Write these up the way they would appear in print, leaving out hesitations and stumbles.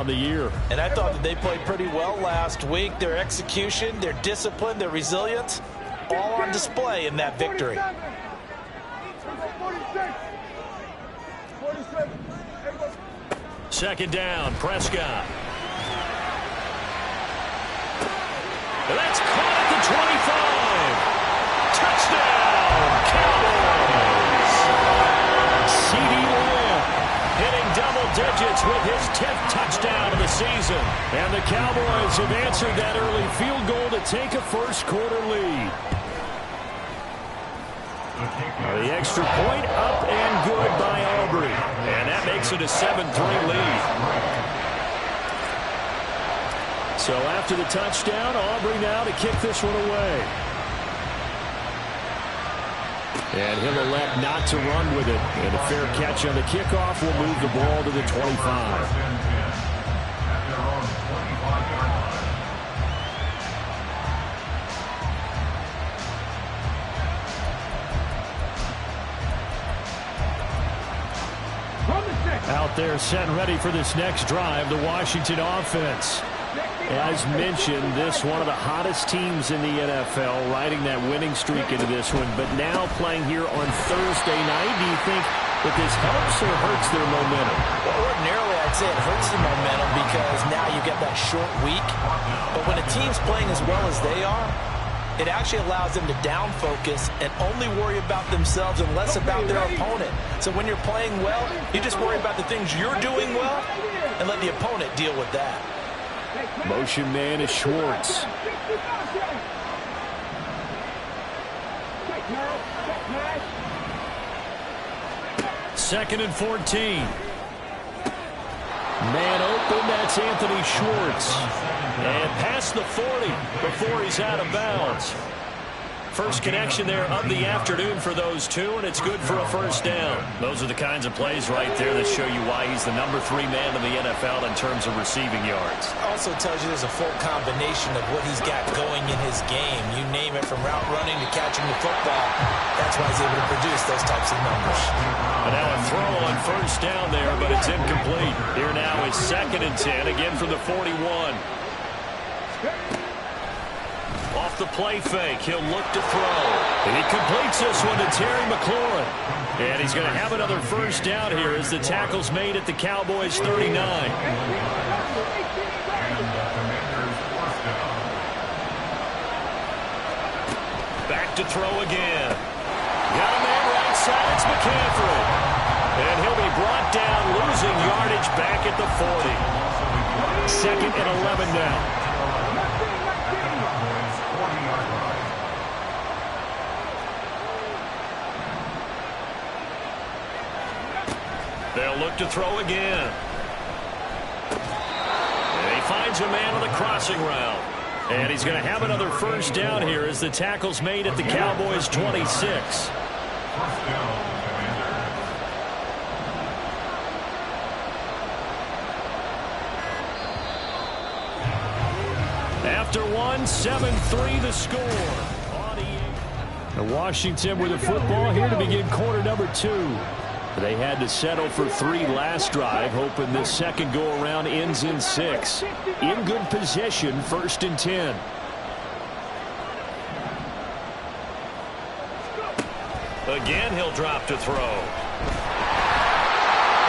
of the year. And I thought that they played pretty well last week. Their execution, their discipline, their resilience, all on display in that victory. Second down, Prescott. That's caught at the 25. Touchdown, Cowboys. CeeDee Lamb hitting double digits with his 10th touchdown of the season. And the Cowboys have answered that early field goal to take a first-quarter lead. The extra point up and good by Aubrey. And that makes it a 7-3 lead. So after the touchdown, Aubrey now to kick this one away. And he'll elect not to run with it. And a fair catch on the kickoff will move the ball to the 25. Out there set and ready for this next drive, the Washington offense. As mentioned, this one of the hottest teams in the NFL, riding that winning streak into this one, but now playing here on Thursday night. Do you think that this helps or hurts their momentum? Well, ordinarily, I'd say it hurts the momentum because now you get that short week. But when a team's playing as well as they are, it actually allows them to down focus and only worry about themselves and less about their opponent. So when you're playing well, you just worry about the things you're doing well and let the opponent deal with that. Motion man is Schwartz. Second and 14. Man open, that's Anthony Schwartz. And past the 40 before he's out of bounds. First connection there of the afternoon for those two, and it's good for a first down. Those are the kinds of plays right there that show you why he's the number 3 man in the NFL in terms of receiving yards. Also tells you there's a full combination of what he's got going in his game. You name it, from route running to catching the football. That's why he's able to produce those types of numbers. And now a throw on first down there, but it's incomplete. Here now is 2nd and 10, again from the 41. Off the play fake, he'll look to throw. And he completes this one to Terry McLaurin. And he's going to have another first down here as the tackle's made at the Cowboys 39. Back to throw again. Got a man right side, it's McCaffrey. And he'll be brought down, losing yardage back at the 40. 2nd and 11 now. They'll look to throw again. And he finds a man on the crossing route. And he's going to have another first down here as the tackle's made at the Cowboys 26. After one, 7-3 the score. And Washington with the football here to begin quarter number 2. They had to settle for 3 last drive, hoping this second go-around ends in 6. In good position, 1st and 10. Again, he'll drop to throw.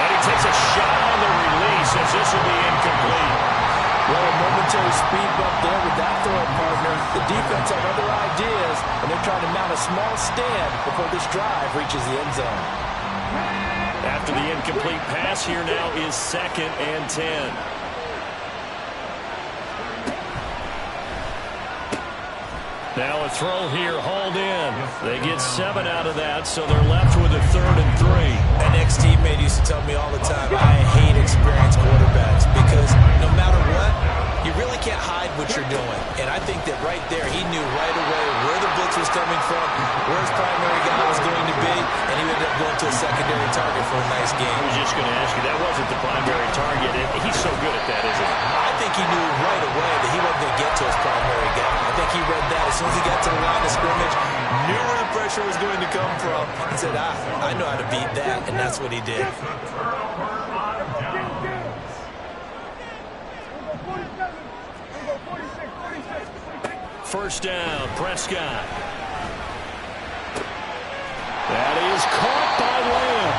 And he takes a shot on the release as this will be incomplete. Well, a momentary speed bump there with that throw partner. The defense had other ideas, and they're trying to mount a small stand before this drive reaches the end zone. After the incomplete pass, here now is 2nd and 10. Now a throw here, hauled in. They get 7 out of that, so they're left with a 3rd and 3. An ex-teammate used to tell me all the time, I hate experienced quarterbacks because no matter what, you really can't hide what you're doing. And I think that right there, he knew right away where the blitz was coming from, where his primary guy was going to be, and he ended up going to a secondary target for a nice game. I was just going to ask you, that wasn't the primary target. He's so good at that, isn't he? I think he knew right away that he wasn't going to get to his primary guy. I think he read that as soon as he got to the line of scrimmage, knew where the pressure was going to come from, and said, I know how to beat that, and that's what he did. First down, Prescott. That is caught by Lamb.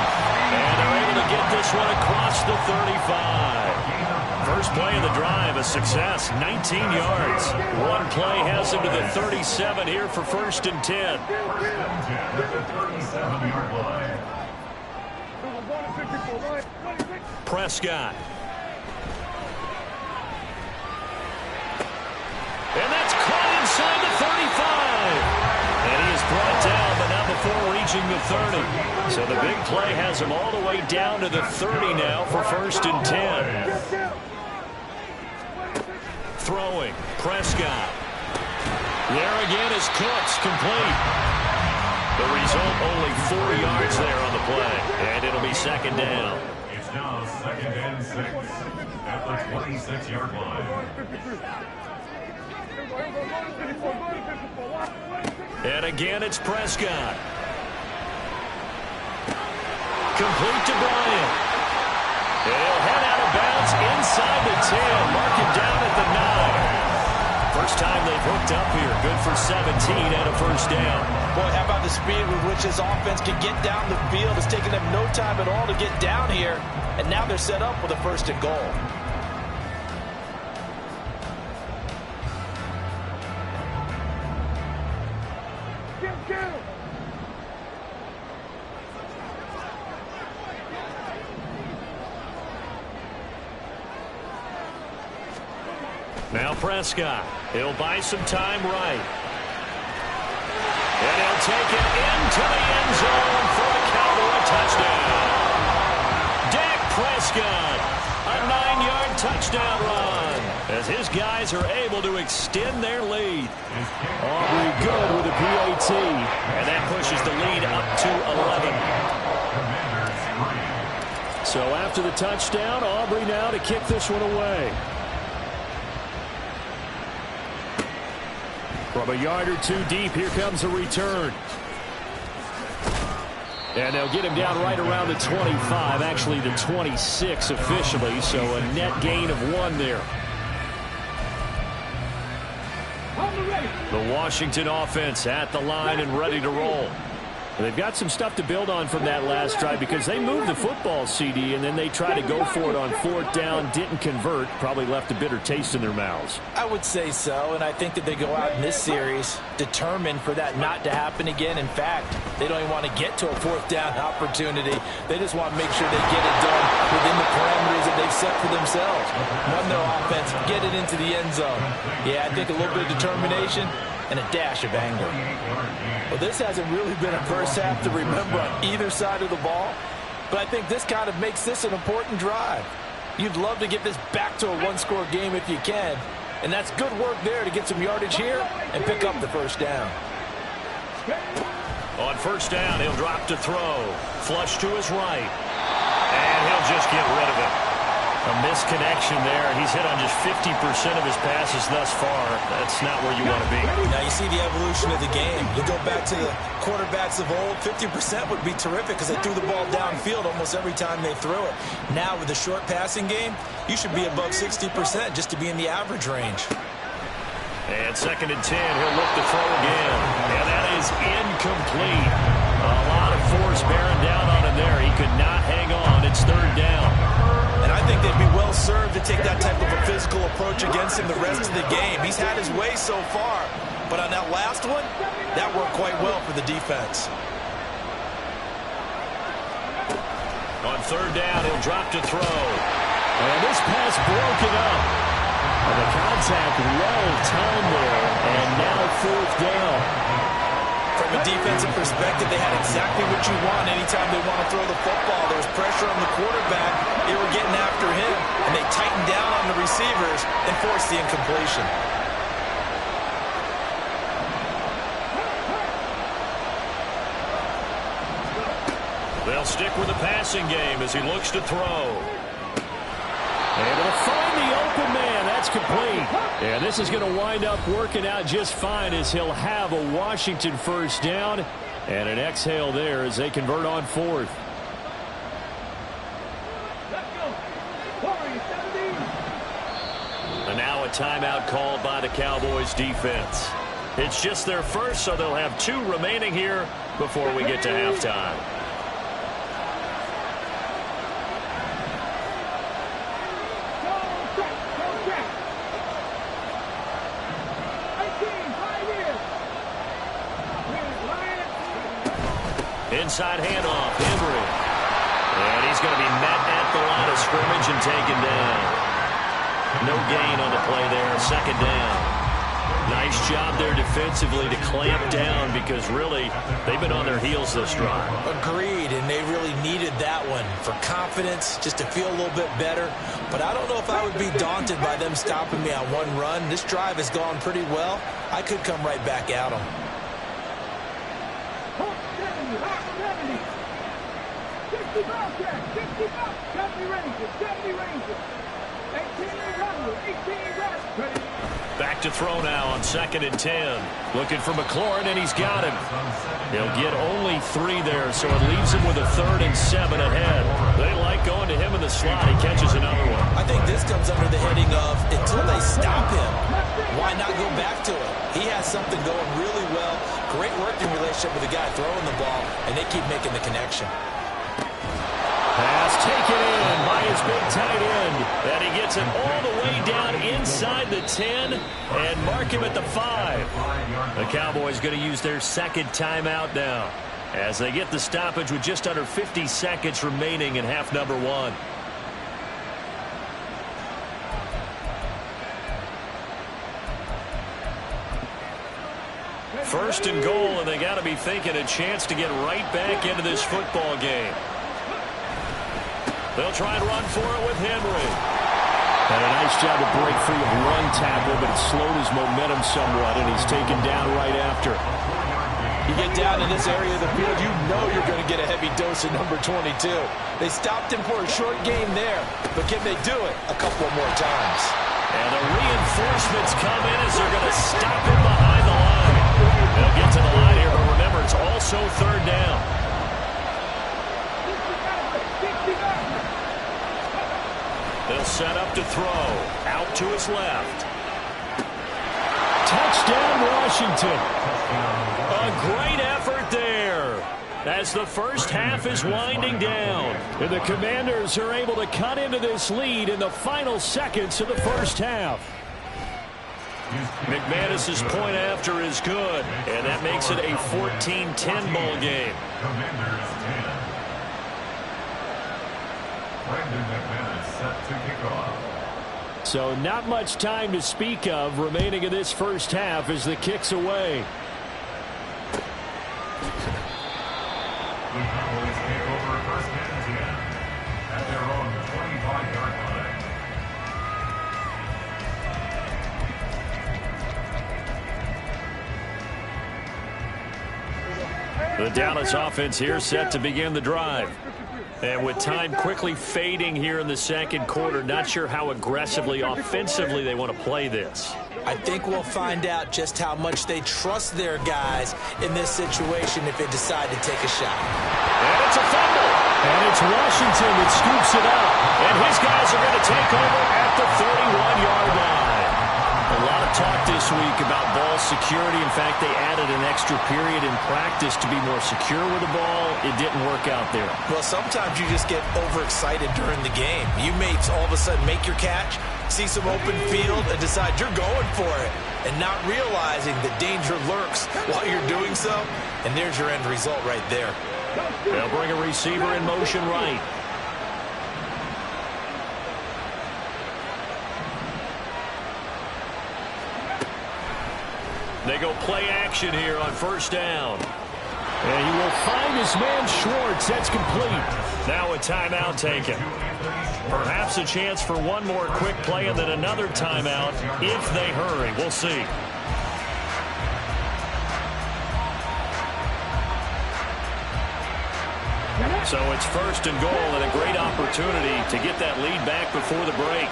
And they're able to get this one across the 35. First play of the drive, a success, 19 yards. One play has him to the 37 here for 1st and 10. Prescott. And that's caught inside the 35. And he is brought down, but not before reaching the 30. So the big play has him all the way down to the 30 now for 1st and 10. Throwing, Prescott. There again is Cooks, complete. The result, only 4 yards there on the play. And it'll be 2nd down. It's now 2nd and 6 at the 26-yard line. And again, it's Prescott. Complete to Bryant. He'll head out of bounds inside the 10. Mark it down at the 9. First time they've hooked up here. Good for 17 and a 1st down. Boy, how about the speed with which this offense can get down the field? It's taken them no time at all to get down here. And now they're set up with a 1st and goal. Now Prescott. He'll buy some time right. And he'll take it into the end zone for the Cowboy touchdown. Dak Prescott, a 9-yard touchdown run, as his guys are able to extend their lead. Aubrey good with a PAT, and that pushes the lead up to 11. So after the touchdown, Aubrey now to kick this one away. From a yard or two deep, here comes a return. And they'll get him down right around the 25, actually the 26 officially, so a net gain of 1 there. The Washington offense at the line and ready to roll. They've got some stuff to build on from that last drive because they moved the football, CD, and then they tried to go for it on 4th down, didn't convert, probably left a bitter taste in their mouths. I would say so, and I think that they go out in this series determined for that not to happen again. In fact, they don't even want to get to a 4th down opportunity. They just want to make sure they get it done within the parameters that they've set for themselves. Run their offense, get it into the end zone. Yeah, I think a little bit of determination and a dash of anger. Well, this hasn't really been a first half to remember on either side of the ball, but I think this kind of makes this an important drive. You'd love to get this back to a 1-score game if you can, and that's good work there to get some yardage here and pick up the 1st down. On 1st down, he'll drop to throw. Flush to his right, and he'll just get rid of it. A misconnection there. He's hit on just 50% of his passes thus far. That's not where you want to be. Now you see the evolution of the game. You go back to the quarterbacks of old, 50% would be terrific because they threw the ball downfield almost every time they threw it. Now with the short passing game, you should be above 60% just to be in the average range. And 2nd and 10, he'll look to throw again. And that is incomplete. A lot of force bearing down on him there. He could not hang on. It's 3rd down. And I think they'd be well served to take that type of a physical approach against him the rest of the game. He's had his way so far, but on that last one, that worked quite well for the defense. On 3rd down, he'll drop to throw. And this pass broken up. And the contact well timed there, and now 4th down. From a defensive perspective, they had exactly what you want anytime they want to throw the football. There was pressure on the quarterback. They were getting after him, and they tightened down on the receivers and forced the incompletion. They'll stick with the passing game as he looks to throw. Able to find the open man. That's complete. And this is going to wind up working out just fine as he'll have a Washington 1st down. And an exhale there as they convert on 4th. And now a timeout called by the Cowboys defense. It's just their first, so they'll have 2 remaining here before we get to halftime. Inside handoff, Henry. And he's going to be met at the line of scrimmage and taken down. No gain on the play there, second down. Nice job there defensively to clamp down because really they've been on their heels this drive. Agreed, and they really needed that one for confidence, just to feel a little bit better. But I don't know if I would be daunted by them stopping me on one run. This drive has gone pretty well. I could come right back at them. Back to throw now on 2nd and 10. Looking for McLaurin, and he's got him. They'll get only 3 there, so it leaves him with a 3rd and 7 ahead. They like going to him in the slot. He catches another one. I think this comes under the heading of until they stop him, why not go back to it? He has something going really well. Great working relationship with the guy throwing the ball, and they keep making the connection. Pass taken in by his big tight end. And he gets it all the way down inside the 10 and mark him at the 5. The Cowboys going to use their 2nd timeout now as they get the stoppage with just under 50 seconds remaining in half number 1. First and goal, and they got to be thinking a chance to get right back into this football game. They'll try and run for it with Henry. Had a nice job to break free of one tackle, but it slowed his momentum somewhat, and he's taken down right after. You get down in this area of the field, you know you're going to get a heavy dose of number 22. They stopped him for a short game there, but can they do it a couple more times? And the reinforcements come in as they're going to stop him behind the line. They'll get to the line here, but remember, it's also 3rd down. They'll set up to throw. Out to his left. Touchdown, Washington. A great effort there as the first half is winding down. And the Commanders are able to cut into this lead in the final seconds of the first half. McManus's point after is good, and that makes it a 14-10 ball game. Commanders 10. Brandon McManus set to kick off. So not much time to speak of remaining in this first half as the kick's away. The Cowboys take over 1st and 10 at their own 25-yard line. The Dallas offense here set to begin the drive. And with time quickly fading here in the 2nd quarter, not sure how aggressively, offensively they want to play this. I think we'll find out just how much they trust their guys in this situation if they decide to take a shot. And it's a fumble. And it's Washington that scoops it up. And his guys are going to take over at the 31-yard line. A lot of talk this week about ball security. In fact, they added an extra period in practice to be more secure with the ball. It didn't work out there. Well, sometimes you just get overexcited during the game. You may all of a sudden make your catch, see some open field, and decide you're going for it, and not realizing the danger lurks while you're doing so. And there's your end result right there. They'll bring a receiver in motion right. They go play action here on 1st down. And he will find his man Schwartz. That's complete. Now a timeout taken. Perhaps a chance for one more quick play and then another timeout if they hurry. We'll see. So it's 1st and goal and a great opportunity to get that lead back before the break.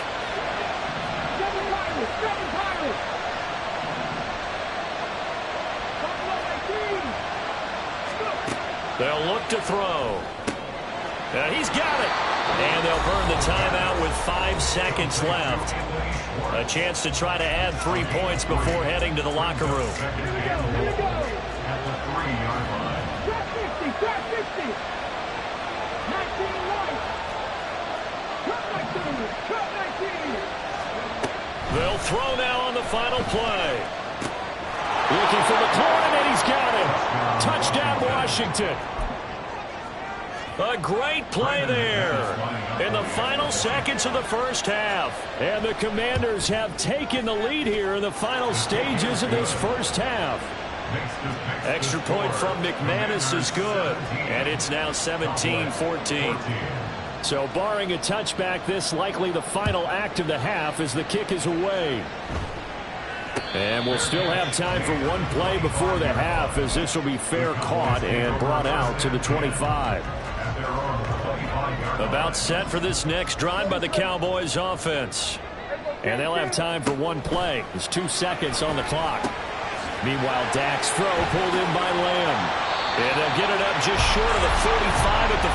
They'll look to throw. He's got it. And they'll burn the timeout with 5 seconds left. A chance to try to add 3 points before heading to the locker room. At the 3-yard line. Track 50. 19 right. Cut 19. They'll throw now on the final play. Looking for McLaurin, and he's got it. Touchdown, Washington. A great play there in the final seconds of the first half. And the Commanders have taken the lead here in the final stages of this first half. Extra point from McManus is good, and it's now 17-14. So barring a touchback, this likely the final act of the half as the kick is away. And we'll still have time for one play before the half, as this will be fair caught and brought out to the 25. About set for this next drive by the Cowboys offense. And they'll have time for one play. There's 2 seconds on the clock. Meanwhile, Dak's throw pulled in by Lamb. And they'll get it up just short of the 45 at the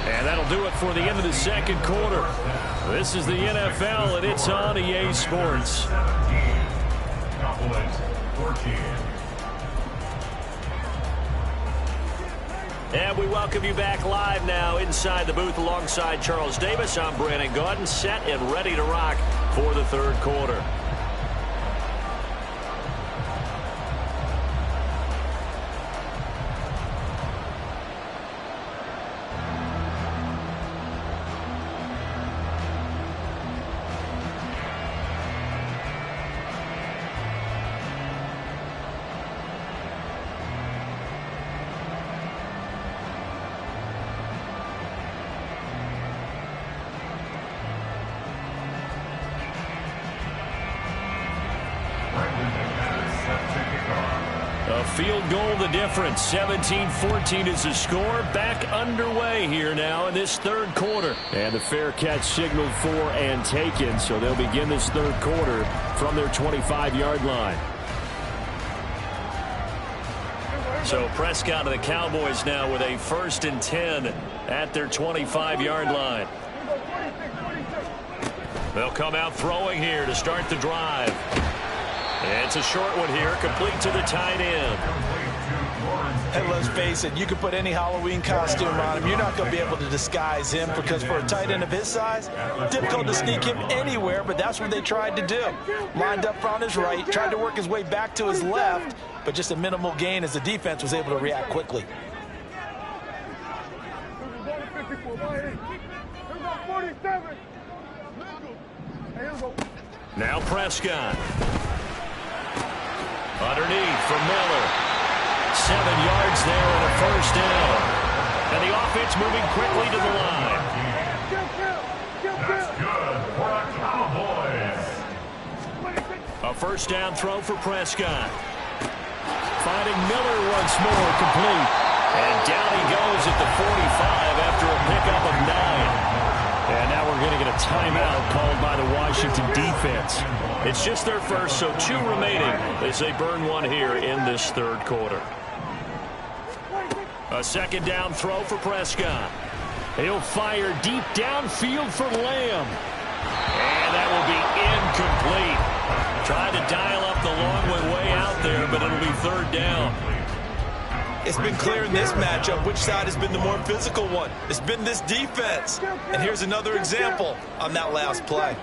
44. And that'll do it for the end of the second quarter. This is the NFL, and it's on EA Sports. Cowboys 14. And we welcome you back live now inside the booth alongside Charles Davis. I'm Brandon Gaudin, set and ready to rock for the third quarter. A field goal the difference. 17-14 is the score. Back underway here now in this third quarter. And the fair catch signaled for and taken, so they'll begin this third quarter from their 25-yard line. So Prescott of the Cowboys now with a 1st and 10 at their 25-yard line. They'll come out throwing here to start the drive. It's a short one here, complete to the tight end. And let's face it, you can put any Halloween costume on him. You're not going to be able to disguise him, because for a tight end of his size, difficult to sneak him anywhere, but that's what they tried to do. Lined up on his right, tried to work his way back to his left, but just a minimal gain as the defense was able to react quickly. Now Prescott. Underneath for Miller. 7 yards there and a first down. And the offense moving quickly to the line. That's good for the Cowboys. A first down throw for Prescott. Finding Miller once more, complete. And down he goes at the 45 after a pickup of 9. And now we're going to get a timeout called by the Washington defense. It's just their first, so 2 remaining as they burn one here in this third quarter. A second down throw for Prescott. He'll fire deep downfield for Lamb. And that will be incomplete. Tried to dial up the long way out there, but it'll be third down. It's been clear in this matchup which side has been the more physical one. It's been this defense. And here's another example on that last play.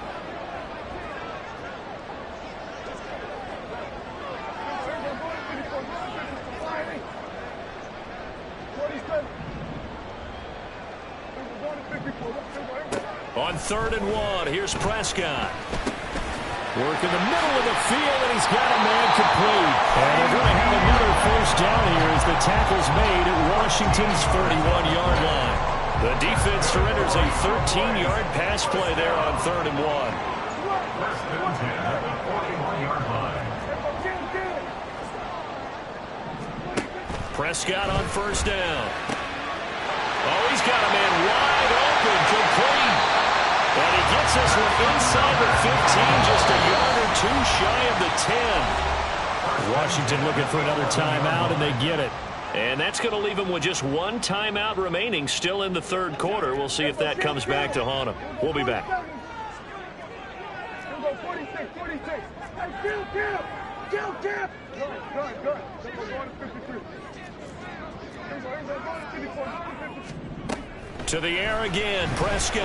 On 3rd and 1, here's Prescott. Working the middle of the field, and he's got a man complete. And they're going to have another first down here as the tackle's made at Washington's 41-yard line. The defense surrenders a 13-yard pass play there on 3rd and 1. First and 10 at the 41-yard line. Prescott on first down. Oh, he's got a man wide open, complete. And he gets this one inside the 15, just a yard or 2 shy of the 10. Washington looking for another timeout, and they get it. And that's going to leave him with just one timeout remaining still in the third quarter. We'll see if that comes back to haunt him. We'll be back. 46, 46. Hey, Kill. To the air again, Prescott.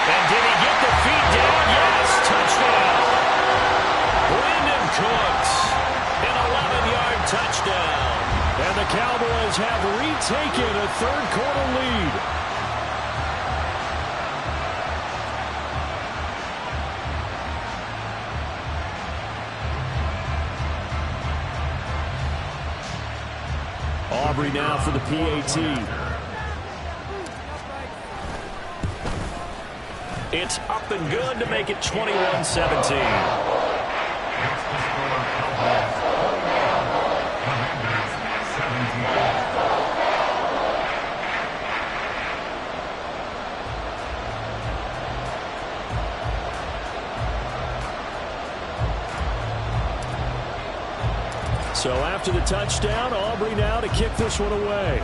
And did he get the feet down? Yes, touchdown. Brandon Cooks, an 11-yard touchdown. And the Cowboys have retaken a third-quarter lead. Aubrey now for the PAT. It's up and good to make it 21-17. So after the touchdown, Aubrey now to kick this one away.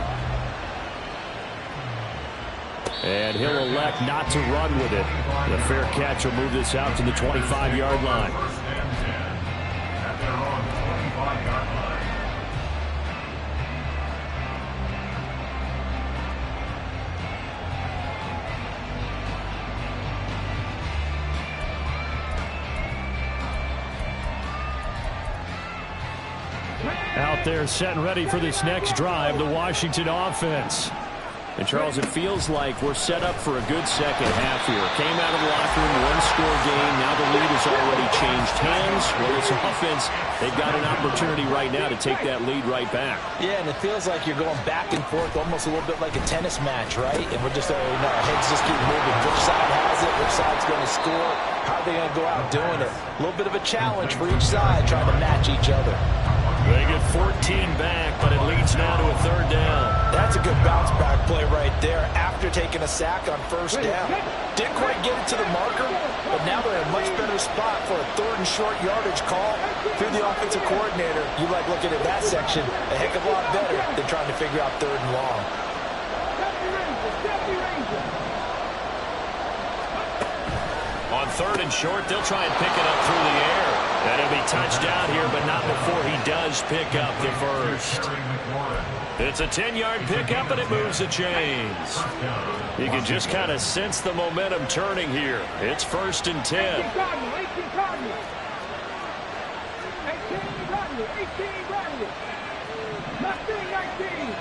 And he'll elect not to run with it. The fair catch will move this out to the 25-yard line. At their own 25-yard line. Out there set and ready for this next drive, the Washington offense. And, Charles, it feels like we're set up for a good second half here. Came out of the locker room, one-score game. Now the lead has already changed hands. Well, this offense, they've got an opportunity right now to take that lead right back. Yeah, and it feels like you're going back and forth almost a little bit like a tennis match, right? And we're just, our heads just keep moving. Which side has it? Which side's going to score? How are they going to go out doing it? A little bit of a challenge for each side trying to match each other. They get 14 back, but it leads now to a third down. That's a good bounce back play right there after taking a sack on first down. Didn't quite get it to the marker, but now they're in a much better spot for a third and short yardage call through the offensive coordinator. You like looking at that section a heck of a lot better than trying to figure out third and long. On third and short, they'll try and pick it up through the air. And he'll be touched out here, but not before he does pick up the first. It's a 10-yard pickup, and it moves the chains. You can just kind of sense the momentum turning here. It's 1st and 10. 18 Bradley. 19.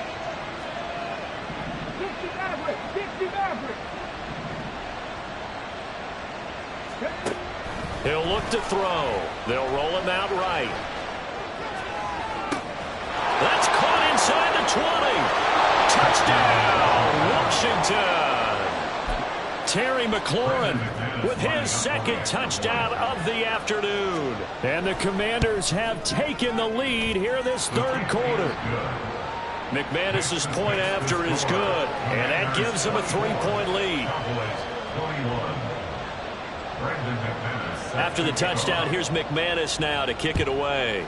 60 Maverick. He'll look to throw. They'll roll him out right. That's caught inside the 20. Touchdown, Washington. Terry McLaurin with his second touchdown of the afternoon. And the Commanders have taken the lead here this third quarter. McManus's point after is good, and that gives them a 3-point lead. After the touchdown, here's McManus now to kick it away.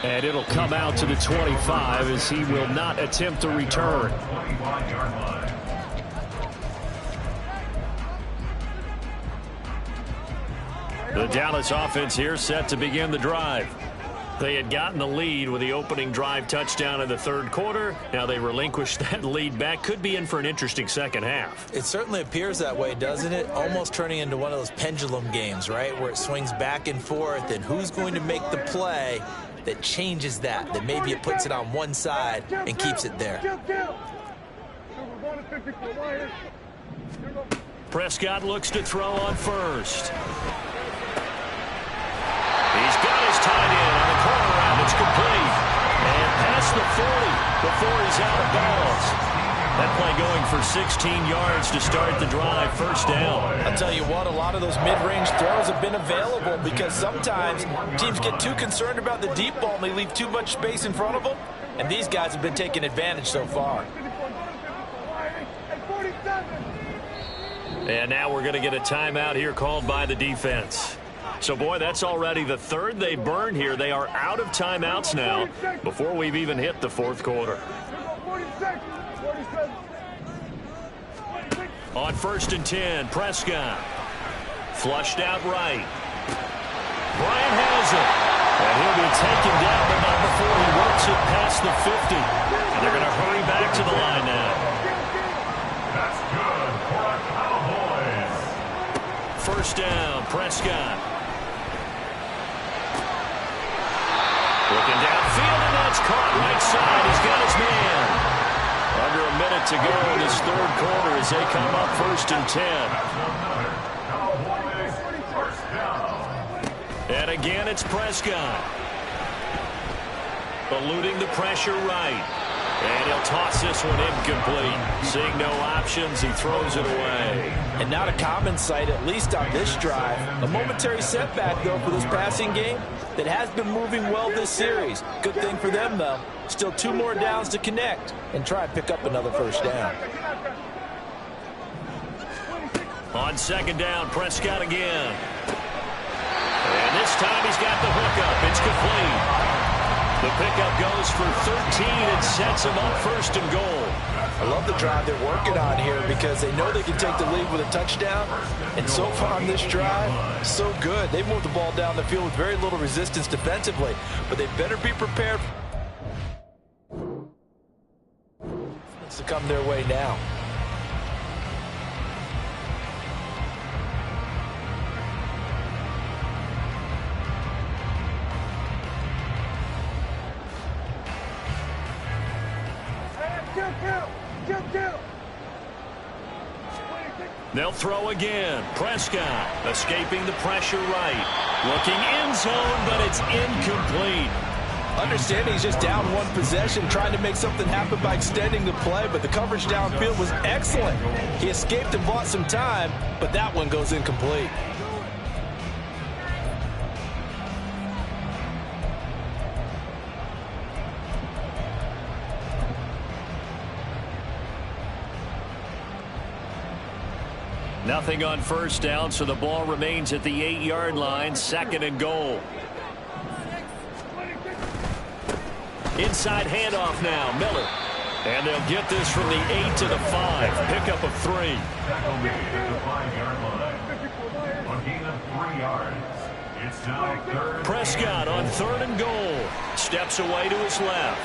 And it'll come out to the 25 as he will not attempt to return. The Dallas offense here set to begin the drive. They had gotten the lead with the opening drive touchdown in the third quarter. Now they relinquished that lead back. Could be in for an interesting second half. It certainly appears that way, doesn't it? Almost turning into one of those pendulum games, right? Where it swings back and forth, and who's going to make the play that changes that maybe it puts it on one side and keeps it there. Prescott looks to throw on first. He's got his tight end on the corner route. It's complete. And past the 40 before he's out of bounds. That play going for 16 yards to start the drive. First down. I'll tell you what, a lot of those mid-range throws have been available because sometimes teams get too concerned about the deep ball and they leave too much space in front of them. And these guys have been taking advantage so far. And now we're going to get a timeout here called by the defense. So, boy, that's already the third they burned here. They are out of timeouts now before we've even hit the fourth quarter. 46. On 1st and 10, Prescott. Flushed out right. Bryant has it. And he'll be taken down, but not before he works it past the 50. And they're going to hurry back to the line now. That's good for the Cowboys. First down, Prescott. Looking downfield, and that's caught right side. He's got his man. Under a minute to go in this third quarter as they come up 1st and 10. Cowboys first down. And again, it's Prescott. Eluding the pressure right. And he'll toss this one incomplete. Seeing no options, he throws it away. And not a common sight, at least on this drive. A momentary setback, though, for this passing game that has been moving well this series. Good thing for them, though. Still 2 more downs to connect and try and pick up another first down. On 2nd down, Prescott again. And this time he's got the hookup. It's complete. The pickup goes for 13 and sets him up 1st and goal. I love the drive they're working on here because they know they can take the lead with a touchdown. And so far on this drive, so good. They moved the ball down the field with very little resistance defensively. But they better be prepared to come their way now. They'll throw again. Prescott escaping the pressure right. Looking end zone, but it's incomplete. Understanding he's just down 1 possession, trying to make something happen by extending the play, but the coverage downfield was excellent. He escaped and bought some time, but that one goes incomplete. Nothing on 1st down, so the ball remains at the 8-yard line, 2nd and goal. Inside handoff now, Miller. And they'll get this from the 8 to the 5. Pickup of 3. Tackle made at the 5-yard line. A gain of 3 yards. It's now 3rd. Prescott on 3rd and goal. Steps away to his left.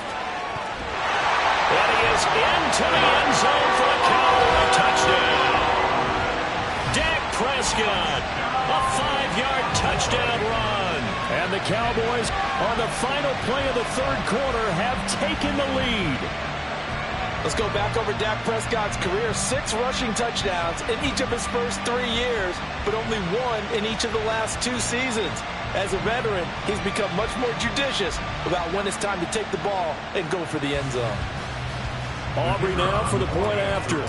And he is into the end zone for a Cowboy touchdown. Prescott, a 5-yard touchdown run. And the Cowboys, on the final play of the third quarter, have taken the lead. Let's go back over Dak Prescott's career. 6 rushing touchdowns in each of his first 3 years, but only 1 in each of the last 2 seasons. As a veteran, he's become much more judicious about when it's time to take the ball and go for the end zone. Aubrey now for the point after.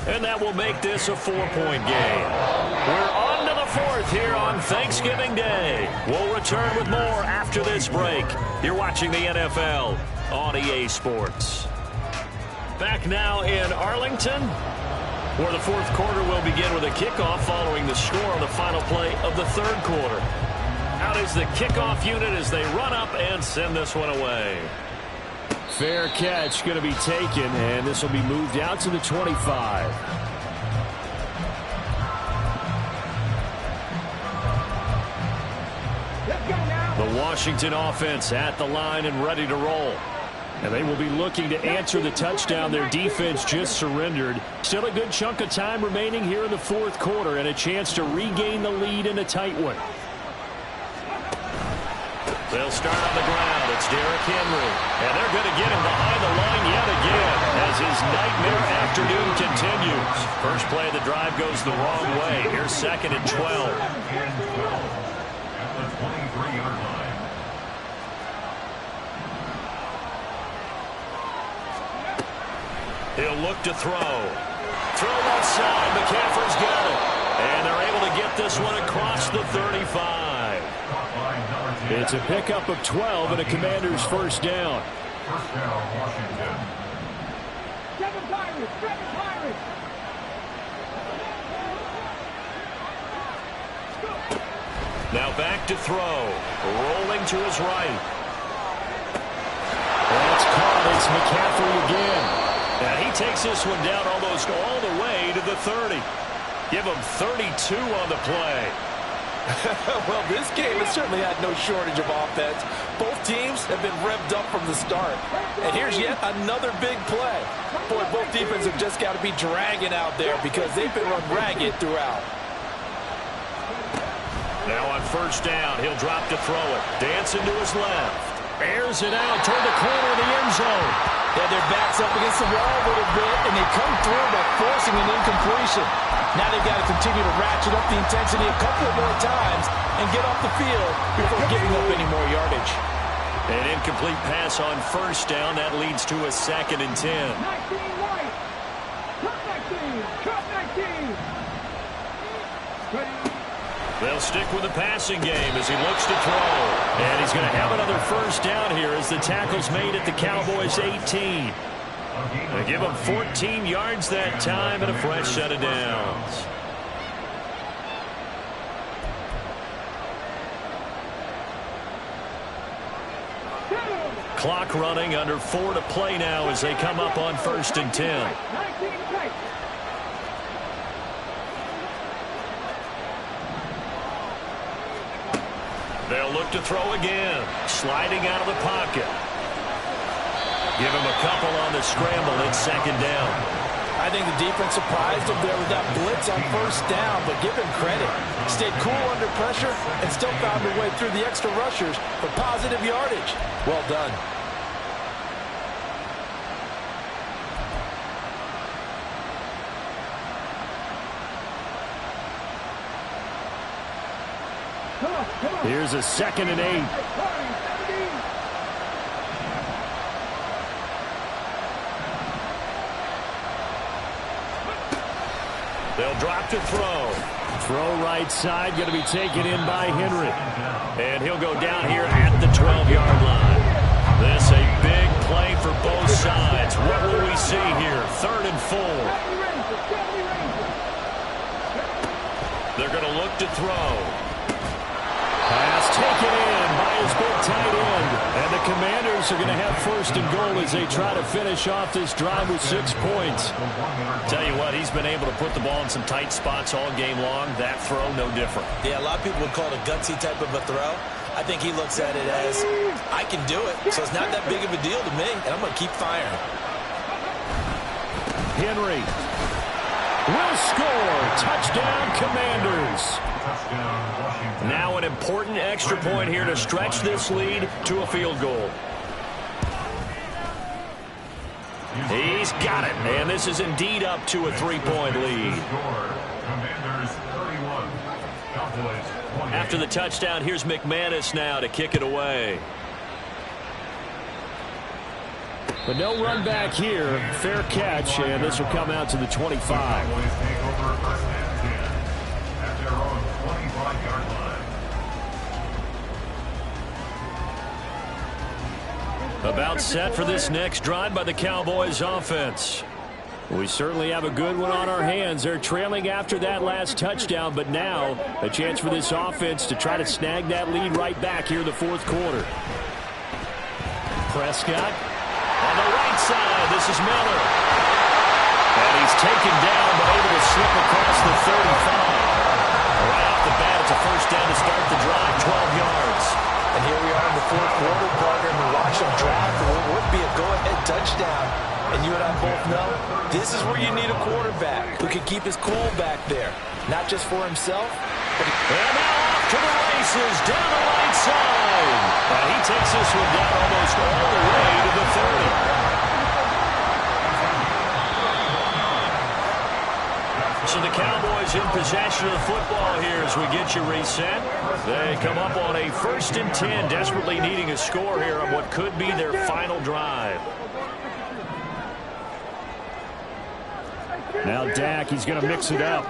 And that will make this a 4-point game. We're on to the 4th here on Thanksgiving Day. We'll return with more after this break. You're watching the NFL on EA Sports. Back now in Arlington, where the 4th quarter will begin with a kickoff following the score on the final play of the 3rd quarter. Out is the kickoff unit as they run up and send this one away. Fair catch going to be taken, and this will be moved out to the 25. The Washington offense at the line and ready to roll. And they will be looking to answer the touchdown their defense just surrendered. Still a good chunk of time remaining here in the 4th quarter and a chance to regain the lead in a tight one. They'll start on the ground. It's Derrick Henry. And they're going to get him behind the line yet again as his nightmare afternoon continues. First play of the drive goes the wrong way. Here's 2nd and 12. At the 23-yard line. He'll look to throw. Throw left side. McCaffrey's got it. And they're able to get this one across the 35. It's a pickup of 12 and a Commander's first down. First down, Washington. Seven Pirates! Now back to throw. Rolling to his right. That's caught. It's McCaffrey again. Now he takes this one down almost all the way to the 30. Give him 32 on the play. Well, this game has certainly had no shortage of offense. Both teams have been revved up from the start. And here's yet another big play. Boy, both defenses have just got to be dragging out there because they've been run ragged throughout. Now on first down, he'll drop to throw it. Dancing to his left. Airs it out toward the corner of the end zone. Yeah, their backs up against the wall a little bit, and they come through by forcing an incompletion. Now they've got to continue to ratchet up the intensity a couple of more times and get off the field before giving up any more yardage. An incomplete pass on first down. That leads to a 2nd and 10. 19 right. Cut 19. Ready. They'll stick with the passing game as he looks to throw. And he's going to have another first down here as the tackle's made at the Cowboys' 18. They give him 14 yards that time and a fresh set of downs. Clock running, under 4 to play now as they come up on 1st and 10. They'll look to throw again. Sliding out of the pocket. Give him a couple on the scramble. It's 2nd down. I think the defense surprised him there with that blitz on first down, but give him credit. Stayed cool under pressure and still found a way through the extra rushers for positive yardage. Well done. Here's a 2nd and 8. They'll drop to throw. Throw right side, going to be taken in by Henry. And he'll go down here at the 12-yard line. This a big play for both sides. What will we see here? 3rd and 4. They're going to look to throw. Pass taken in by his big tight end. And the Commanders are going to have 1st and goal as they try to finish off this drive with 6 points. Tell you what, he's been able to put the ball in some tight spots all game long. That throw, no different. Yeah, a lot of people would call it a gutsy type of a throw. I think he looks at it as, I can do it, so it's not that big of a deal to me, and I'm going to keep firing. Henry will score. Touchdown, Commanders. Now an important extra point here to stretch this lead to a field goal. He's got it, and this is indeed up to a 3-point lead. After the touchdown, here's McManus now to kick it away. But no run back here. Fair catch, and this will come out to the 25. About set for this next drive by the Cowboys offense. We certainly have a good one on our hands. They're trailing after that last touchdown, but now a chance for this offense to try to snag that lead right back here in the 4th quarter. Prescott on the right side. This is Miller. And he's taken down, but able to slip across the 35. Right off the bat, it's a first down to start the drive, 12 yards. And here we are in the 4th quarter, partner, and we watch them drive for what would be a go-ahead touchdown. And you and I both know this is where you need a quarterback who can keep his cool back there. Not just for himself, but and now off to the races, down the right side. And he takes this one down almost all the way to the 30. So the Cowboys in possession of the football here as we get you reset. They come up on a 1st and 10, desperately needing a score here on what could be their final drive. Now Dak, he's going to mix it up.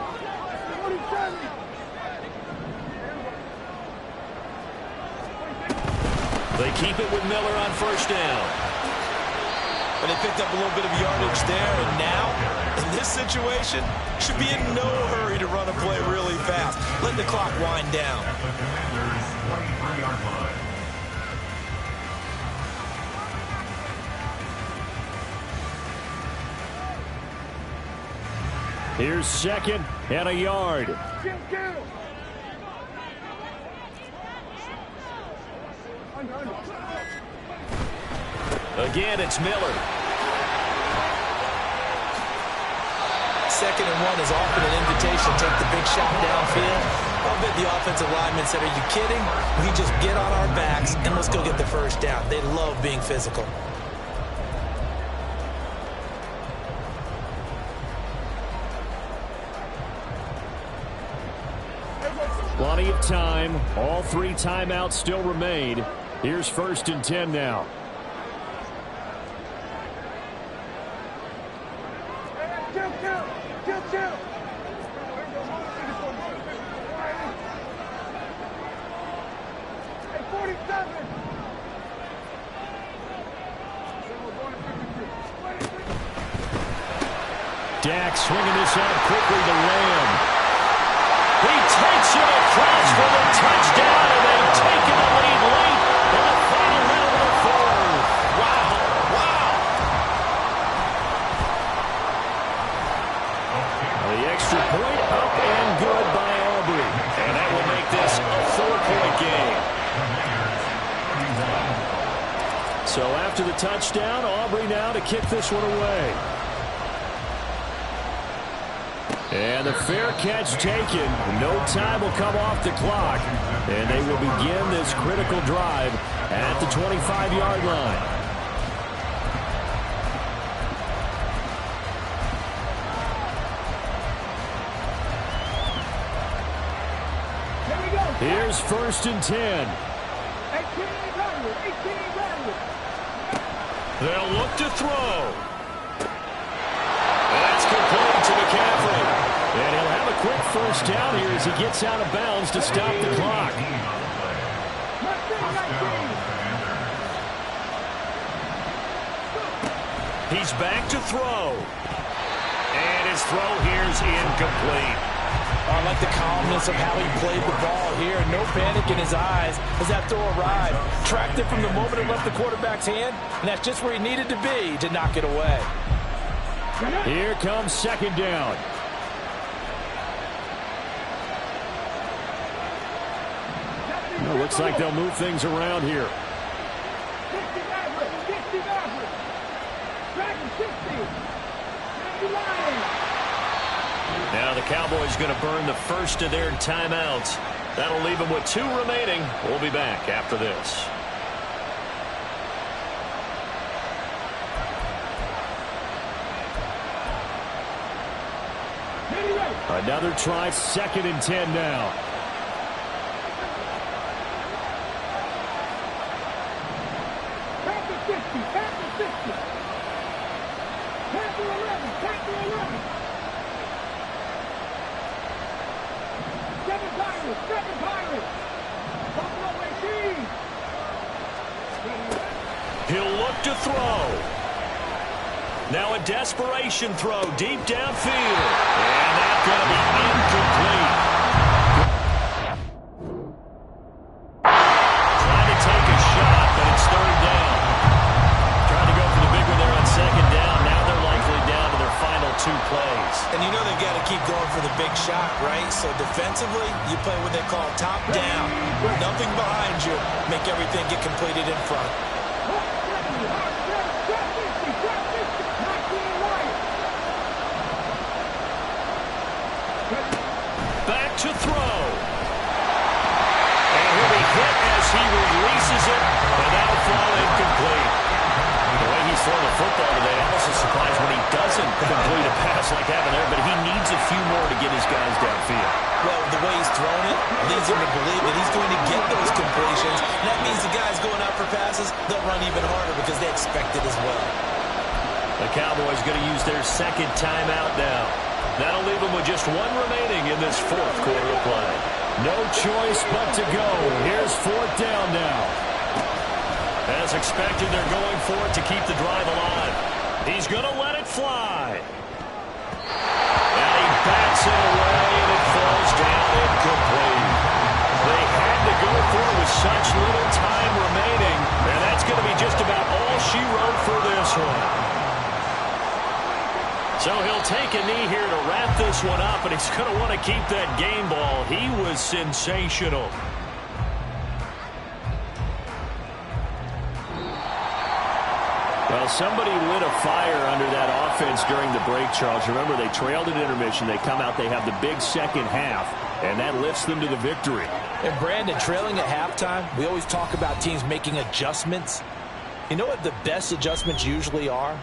They keep it with Miller on first down. And they picked up a little bit of yardage there, and now, in this situation, should be in no hurry to run a play really fast. Let the clock wind down. At the Commanders' 23-yard line. Here's second and a yard. Again, it's Miller. Second and one is often an invitation. Take the big shot downfield. I'll bet the offensive lineman said, are you kidding? We just get on our backs and let's go get the first down. They love being physical. Plenty of time. All 3 timeouts still remain. Here's 1st and 10 now. Dak swinging this out quickly to Lamb. He takes it across for the touchdown, and they've taken the lead late in the final minute of the fourth. Wow, wow. The extra point up and good by Aubrey. And that will make this a 4-point game. So after the touchdown, Aubrey now to kick this one away. And the fair catch taken. No time will come off the clock. And they will begin this critical drive at the 25-yard line. Here's 1st and 10. They'll look to throw. That's complete to McCaffrey. And he'll have a quick first down here as he gets out of bounds to stop the clock. He's back to throw. And his throw here is incomplete. I like the calmness of how he played the ball here. No panic in his eyes as that throw arrived. Tracked it from the moment it left the quarterback's hand, and that's just where he needed to be to knock it away. Here comes 2nd down. Well, looks like they'll move things around here. Now the Cowboys going to burn the first of their timeouts. That'll leave them with 2 remaining. We'll be back after this. Another try, 2nd and 10 now. He'll look to throw. Now a desperation throw deep downfield. And that's going to be incomplete. Trying to take a shot, but it's 3rd down. Trying to go for the big one there on 2nd down. Now they're likely down to their final 2 plays. And you know they've got to keep going for the big shot, right? So defensively, you play what they call top down. Nothing behind you. Make everything get completed in front. Back to throw. And he'll be hit as he releases it, and that'll fall incomplete. The way he's throwing the football today, I'm also surprised when he doesn't complete a pass like that there, but he needs a few more to get his guys downfield. Well, the way he's throwing it leads him to believe that he's going to get those completions. That means the guys going out for passes, they'll run even harder because they expect it as well. The Cowboys going to use their 2nd timeout now. That'll leave them with just 1 remaining in this 4th quarter of play. No choice but to go. Here's 4th down now. As As expected, they're going for it to keep the drive alive. He's going to let it fly. And he bats it away, and it falls down incomplete. They had to go for it with such little time remaining, and that's going to be just about all she wrote for this one. So he'll take a knee here to wrap this one up, and he's going to want to keep that game ball. He was sensational. Well, somebody lit a fire under that offense during the break, Charles. Remember, they trailed at intermission. They come out, they have the big second half, and that lifts them to the victory. And Brandon, trailing at halftime, we always talk about teams making adjustments. You know what the best adjustments usually are?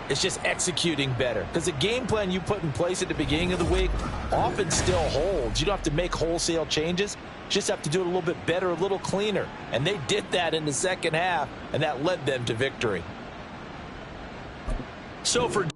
It's just executing better. Because the game plan you put in place at the beginning of the week often still holds. You don't have to make wholesale changes. You just have to do it a little bit better, a little cleaner. And they did that in the second half, and that led them to victory. So for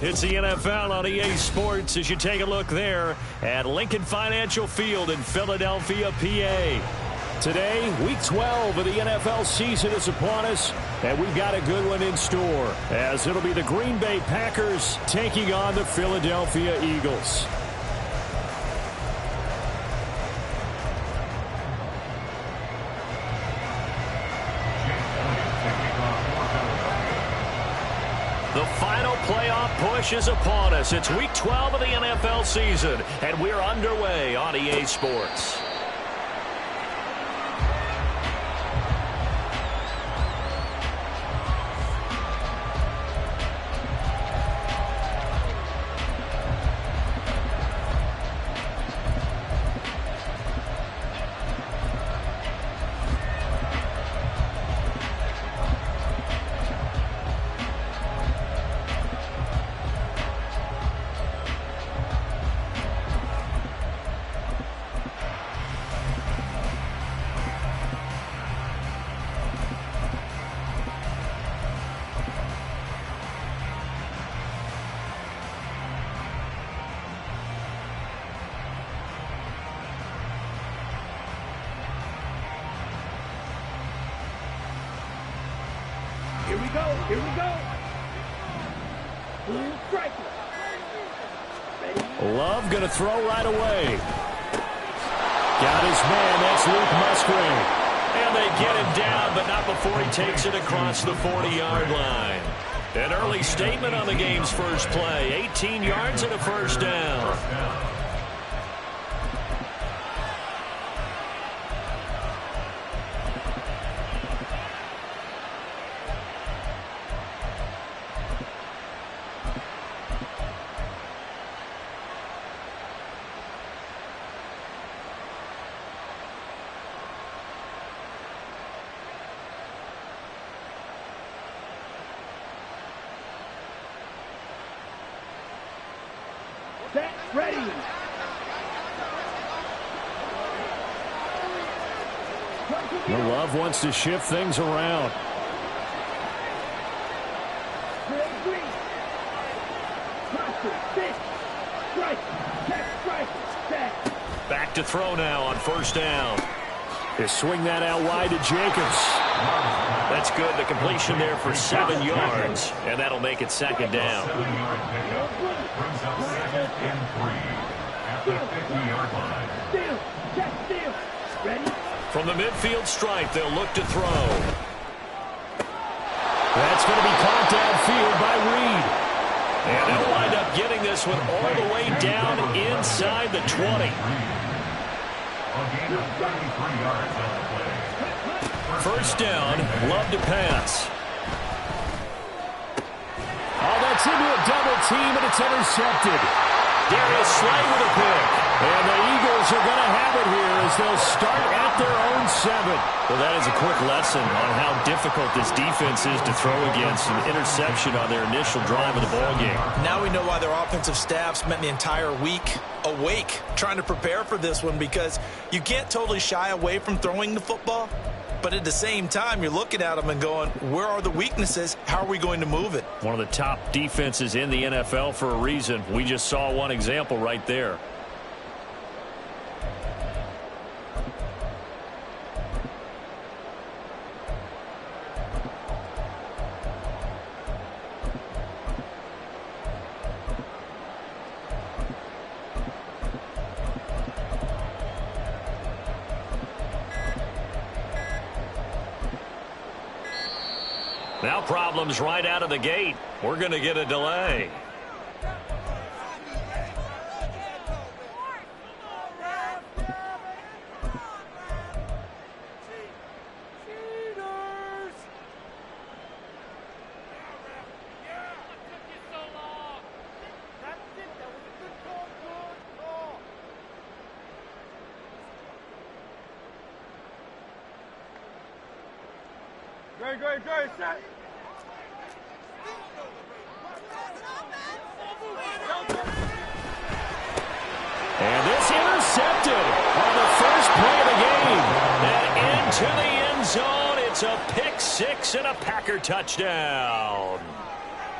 It's the NFL on EA Sports as you take a look there at Lincoln Financial Field in Philadelphia, PA. Today, Week 12 of the NFL season is upon us, and we've got a good one in store, as it'll be the Green Bay Packers taking on the Philadelphia Eagles. The final playoff push is upon us. It's Week 12 of the NFL season, and we're underway on EA Sports. Here we go. Here we go. Blue striker. Ready? Love going to throw right away. Got his man. That's Luke Musgrave. And they get him down, but not before he takes it across the 40-yard line. An early statement on the game's first play. 18 yards and a first down. Set. Ready. The Love wants to shift things around. Back to throw now on first down. They swing that out wide to Jacobs. That's good. The completion there for 7 yards, and that'll make it second down. 7-yard pickup brings up 2nd and 3 at the 50-yard line. Steal. Check steal. Ready? From the midfield stripe, they'll look to throw. That's going to be caught downfield by Reed. And they'll wind up getting this one all the way down inside the 20. A gain of 33 yards on the play. First down, Love to pass. Oh, that's into a double team, and it's intercepted. Darius Slay with a pick. And the Eagles are going to have it here as they'll start at their own 7. Well, that is a quick lesson on how difficult this defense is to throw against. An interception on their initial drive of the ballgame. Now we know why their offensive staff spent the entire week awake trying to prepare for this one, because you can't totally shy away from throwing the football. But at the same time, you're looking at them and going, where are the weaknesses? How are we going to move it? One of the top defenses in the NFL for a reason. We just saw one example right there. Now problems right out of the gate. We're going to get a delay. And this intercepted on the first play of the game. And into the end zone. It's a pick six and a Packer touchdown.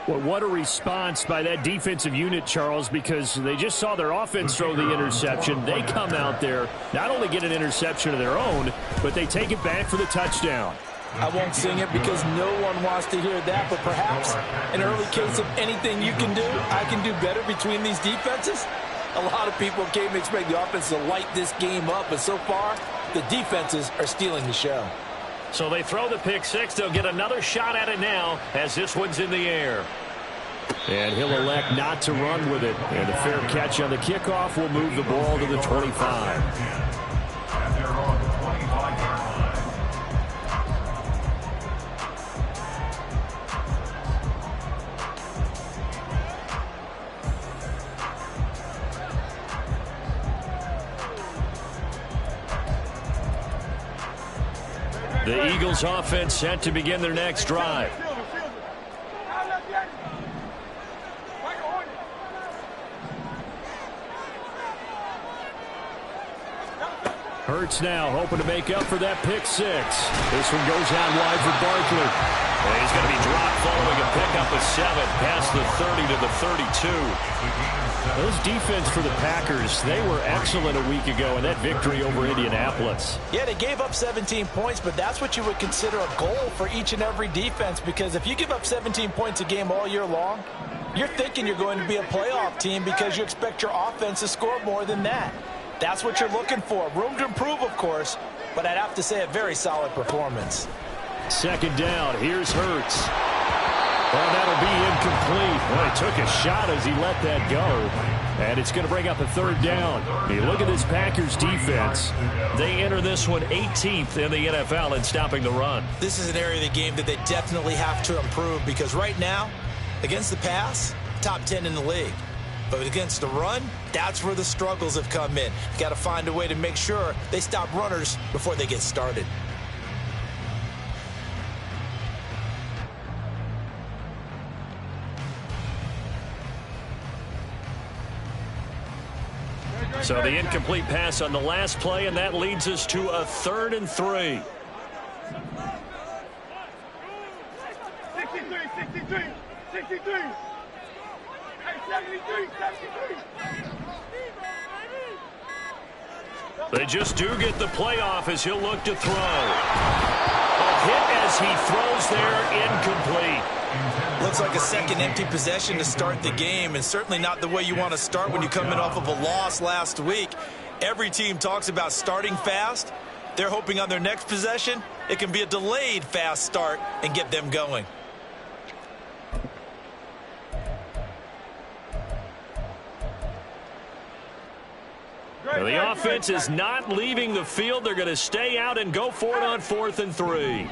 Well, what a response by that defensive unit, Charles, because they just saw their offense throw the interception. They come out there, not only get an interception of their own, but they take it back for the touchdown. I won't sing it because no one wants to hear that, but perhaps an early case of anything you can do, I can do better between these defenses. A lot of people came to expect the offense to light this game up, but so far, the defenses are stealing the show. So they throw the pick six. They'll get another shot at it now as this one's in the air. And he'll elect not to run with it. And the fair catch on the kickoff will move the ball to the 25. The Eagles offense set to begin their next drive. Hurts now hoping to make up for that pick six. This one goes out wide for Barkley. And he's going to be dropped following a pickup of 7 past the 30 to the 32. Those defense for the Packers, they were excellent a week ago in that victory over Indianapolis. Yeah, they gave up 17 points, but that's what you would consider a goal for each and every defense, because if you give up 17 points a game all year long, you're thinking you're going to be a playoff team because you expect your offense to score more than that. That's what you're looking for. Room to improve, of course, but I'd have to say a very solid performance. Second down, here's Hurts. Well, that'll be incomplete. Well, he took a shot as he let that go. And it's going to bring up a third down. You look at this Packers defense. They enter this one 18th in the NFL in stopping the run. This is an area of the game that they definitely have to improve, because right now, against the pass, top 10 in the league. But against the run, that's where the struggles have come in. You got to find a way to make sure they stop runners before they get started. So the incomplete pass on the last play, and that leads us to a 3rd and 3. 63. Hey, 73. They just do get the playoff as he'll look to throw. A hit as he throws there, incomplete. Looks like a second empty possession to start the game, and certainly not the way you want to start when you come in off of a loss last week. Every team talks about starting fast. They're hoping on their next possession, it can be a delayed fast start and get them going. Now the offense is not leaving the field. They're going to stay out and go for it on 4th and 3.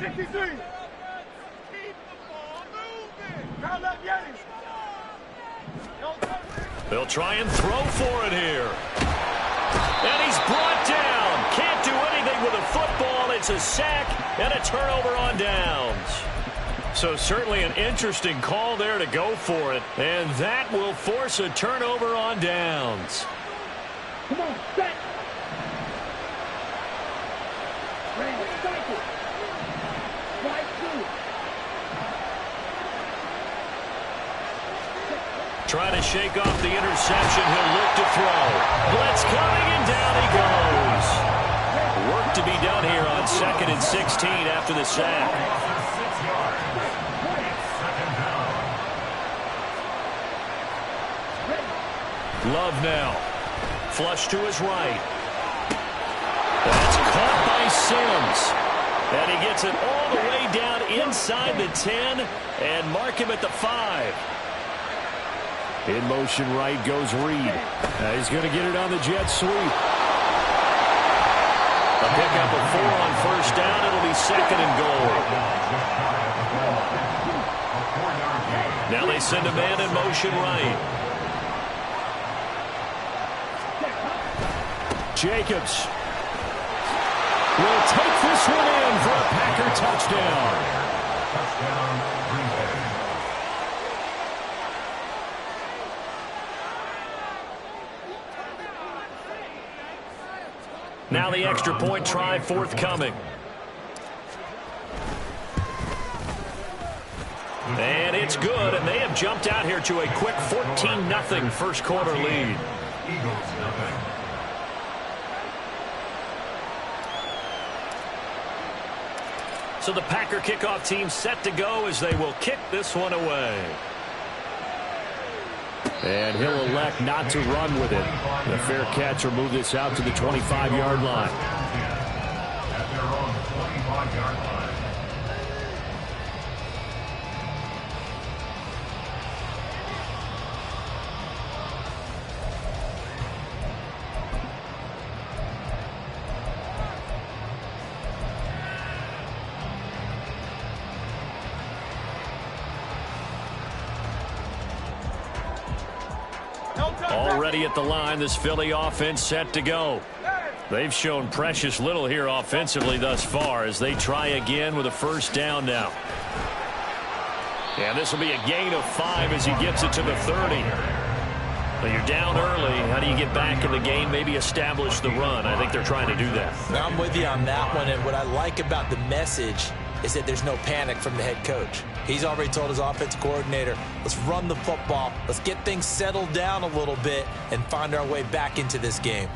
63. They'll try and throw for it here. And he's brought down. Can't do anything with a football. It's a sack and a turnover on downs. So certainly an interesting call there to go for it. And that will force a turnover on downs. Come on, set. Ready, cycle. Right through. Trying to shake off the interception. He'll look to throw. Blitz coming, and down he goes. Work to be done here on 2nd and 16 after the sack. Love now. Flush to his right. That's caught by Sims. And he gets it all the way down inside the 10 and mark him at the 5. In motion right goes Reed. He's going to get it on the jet sweep. A pickup of 4 on 1st down. It'll be 2nd and goal. Now they send a man in motion right. Jacobs will take this one in for a Packer touchdown. Touchdown, Green Bay. Now the extra point try forthcoming. And it's good, and they have jumped out here to a quick 14-0 first quarter lead. Eagles, nothing. So the Packer kickoff team set to go as they will kick this one away. And he'll elect not to run with it. The fair catch will move this out to the 25-yard line. At their own 25-yard line. Already at the line, this Philly offense set to go. They've shown precious little here offensively thus far as they try again with a first down now. And this will be a gain of 5 as he gets it to the 30. But you're down early. How do you get back in the game, maybe establish the run? I think they're trying to do that. I'm with you on that one, and what I like about the message is that there's no panic from the head coach. He's already told his offensive coordinator, let's run the football, let's get things settled down a little bit and find our way back into this game.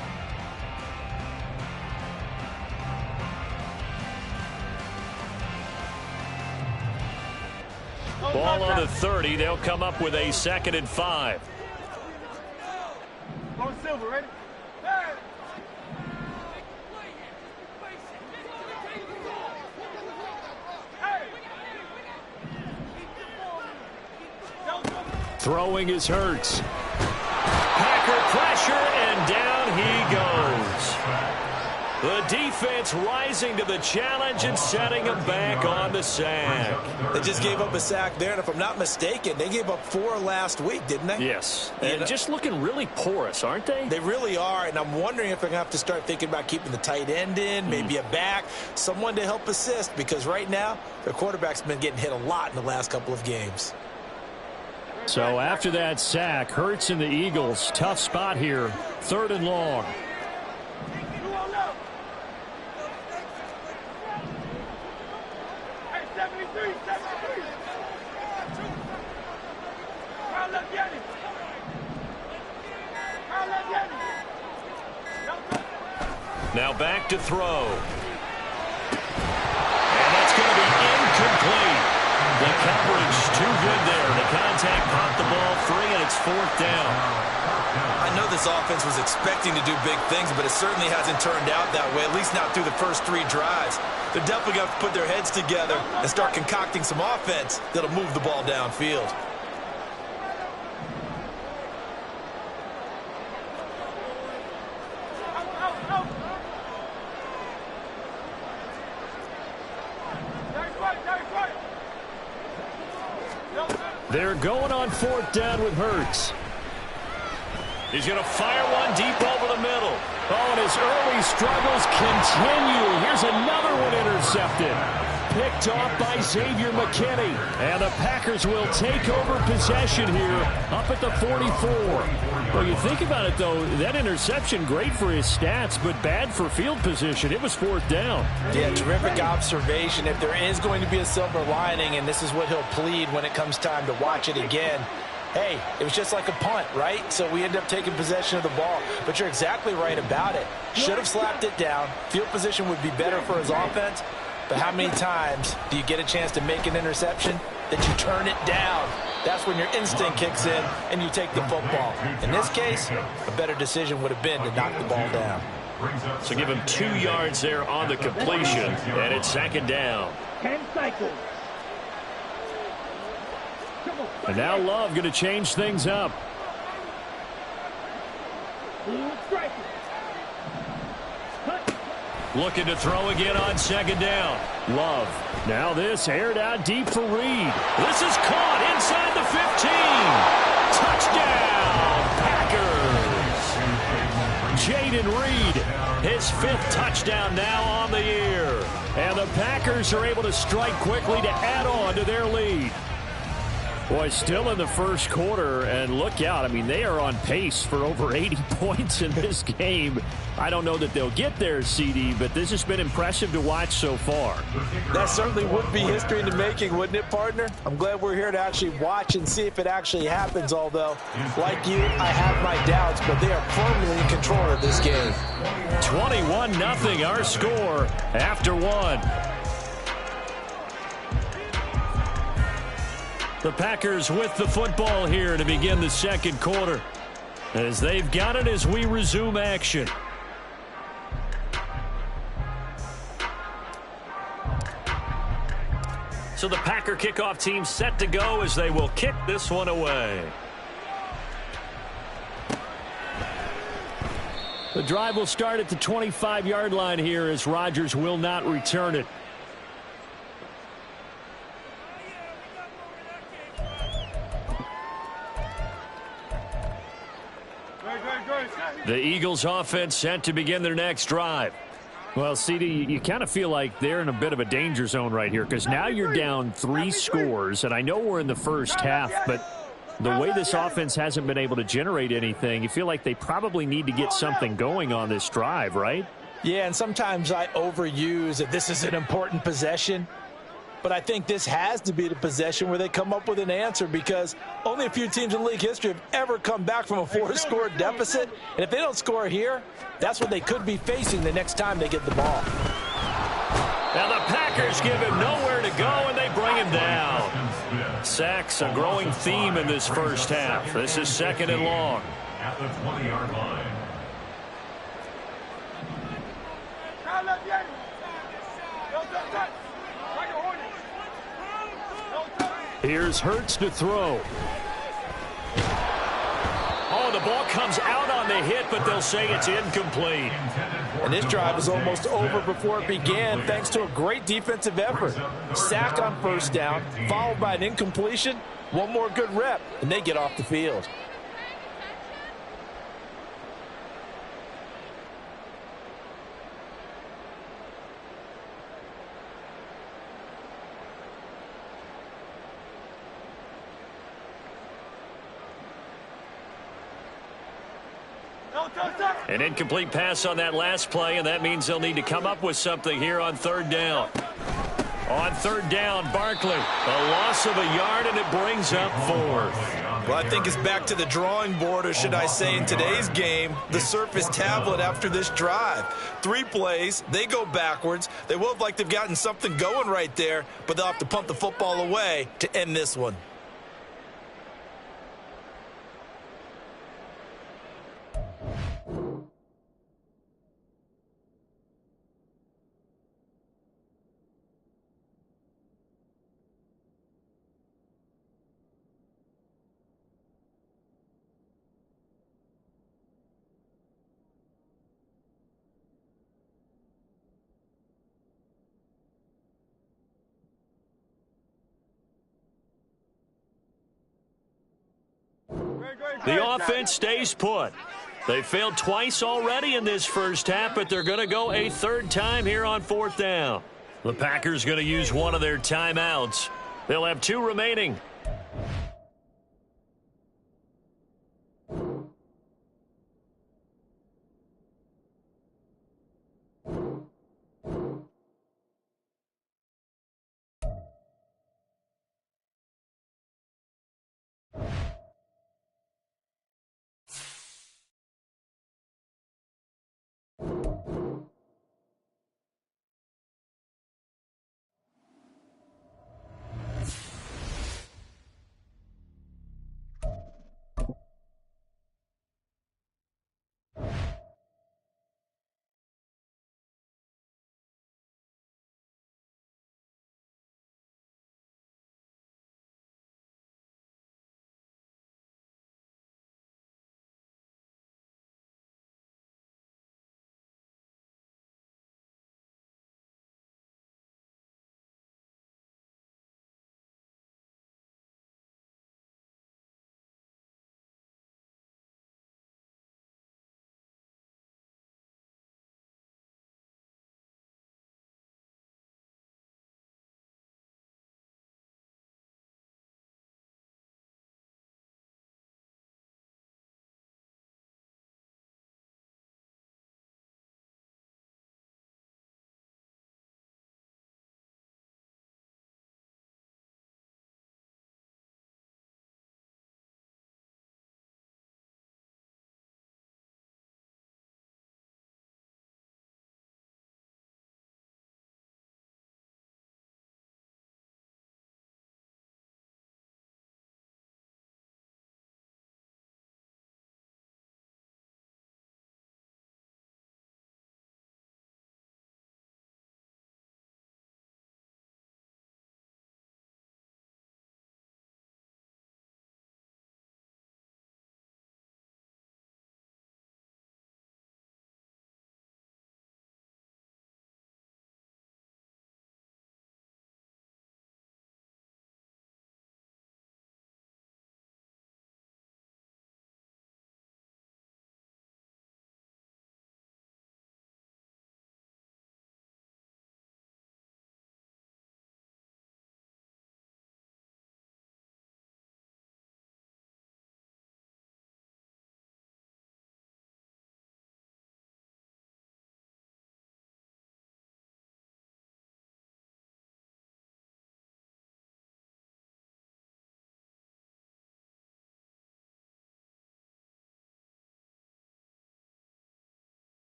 Ball on the 30. They'll come up with a 2nd and 5. On Silver, ready? Hey! Throwing is Hurts. Packer pressure, and down he goes. The defense rising to the challenge and setting him back on the sack. They just gave up a sack there, and if I'm not mistaken, they gave up 4 last week, didn't they? Yes. And just looking really porous, aren't they? They really are, and I'm wondering if they're going to have to start thinking about keeping the tight end in, maybe a back, someone to help assist, because right now, their quarterback's been getting hit a lot in the last couple of games. So after that sack, Hurts and the Eagles, tough spot here, 3rd and long. Hey, 73, 73. Carl left Yanni. Carl left Yanni. Now back to throw. And that's going to be incomplete. The coverage too good there. The contact popped the ball free, and it's 4th down. I know this offense was expecting to do big things, but it certainly hasn't turned out that way, at least not through the first 3 drives. They're definitely going to have to put their heads together and start concocting some offense that'll move the ball downfield. They're going on 4th down with Hurts. He's going to fire one deep over the middle. Oh, and his early struggles continue. Here's another one intercepted. Picked off by Xavier McKinney. And the Packers will take over possession here up at the 44. Well, you think about it, though, that interception, great for his stats, but bad for field position. It was 4th down. Yeah, terrific observation. If there is going to be a silver lining, and this is what he'll plead when it comes time to watch it again, hey, it was just like a punt, right? So we end up taking possession of the ball. But you're exactly right about it. Should have slapped it down. Field position would be better for his offense. But how many times do you get a chance to make an interception that you turn it down? That's when your instinct kicks in and you take the football. In this case, a better decision would have been to knock the ball down. So give him 2 yards there on the completion, and it's 2nd down. 10 cycles. And now Love going to change things up. Looking to throw again on 2nd down. Love. Now this aired out deep for Reed. This is caught inside the 15. Touchdown, Packers. Jaden Reed, his 5th touchdown now on the year. And the Packers are able to strike quickly to add on to their lead. Boy, still in the first quarter, and look out. I mean, they are on pace for over 80 points in this game. I don't know that they'll get there, CD, but this has been impressive to watch so far. That certainly would be history in the making, wouldn't it, partner? I'm glad we're here to actually watch and see if it actually happens, although, like you, I have my doubts, but they are firmly in control of this game. 21-0, our score after one. The Packers with the football here to begin the second quarter, as they've got it as we resume action. So the Packer kickoff team set to go as they will kick this one away. The drive will start at the 25-yard line here as Rodgers will not return it. The Eagles offense set to begin their next drive. Well, CD, you kind of feel like they're in a bit of a danger zone right here because now you're down 3 scores, and I know we're in the first half, but the way this offense hasn't been able to generate anything, you feel like they probably need to get something going on this drive, right? Yeah, and sometimes I overuse that this is an important possession. But I think this has to be the possession where they come up with an answer because only a few teams in league history have ever come back from a 4-score deficit. And if they don't score here, that's what they could be facing the next time they get the ball. Now the Packers give him nowhere to go, and they bring him down. Sacks, a growing theme in this first half. This is 2nd and long. At the 20-yard line. Here's Hurts to throw. Oh, the ball comes out on the hit, but they'll say it's incomplete. And this drive is almost over before it began thanks to a great defensive effort. Sack on first down, followed by an incompletion. One more good rep, and they get off the field. An incomplete pass on that last play, and that means they'll need to come up with something here on 3rd down. On 3rd down, Barkley, a loss of a yard, and it brings up 4th. Well, I think it's back to the drawing board, or should I say in today's game, the Surface tablet after this drive. 3 plays, they go backwards. They will look like they've gotten something going right there, but they'll have to punt the football away to end this one. The offense stays put. They failed twice already in this first half, but they're going to go a 3rd time here on 4th down. The Packers going to use one of their timeouts. They'll have 2 remaining.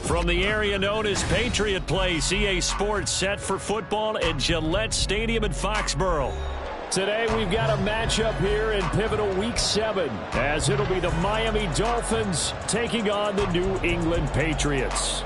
From the area known as Patriot Place, EA Sports set for football at Gillette Stadium in Foxborough. Today we've got a matchup here in pivotal Week 7, as it'll be the Miami Dolphins taking on the New England Patriots.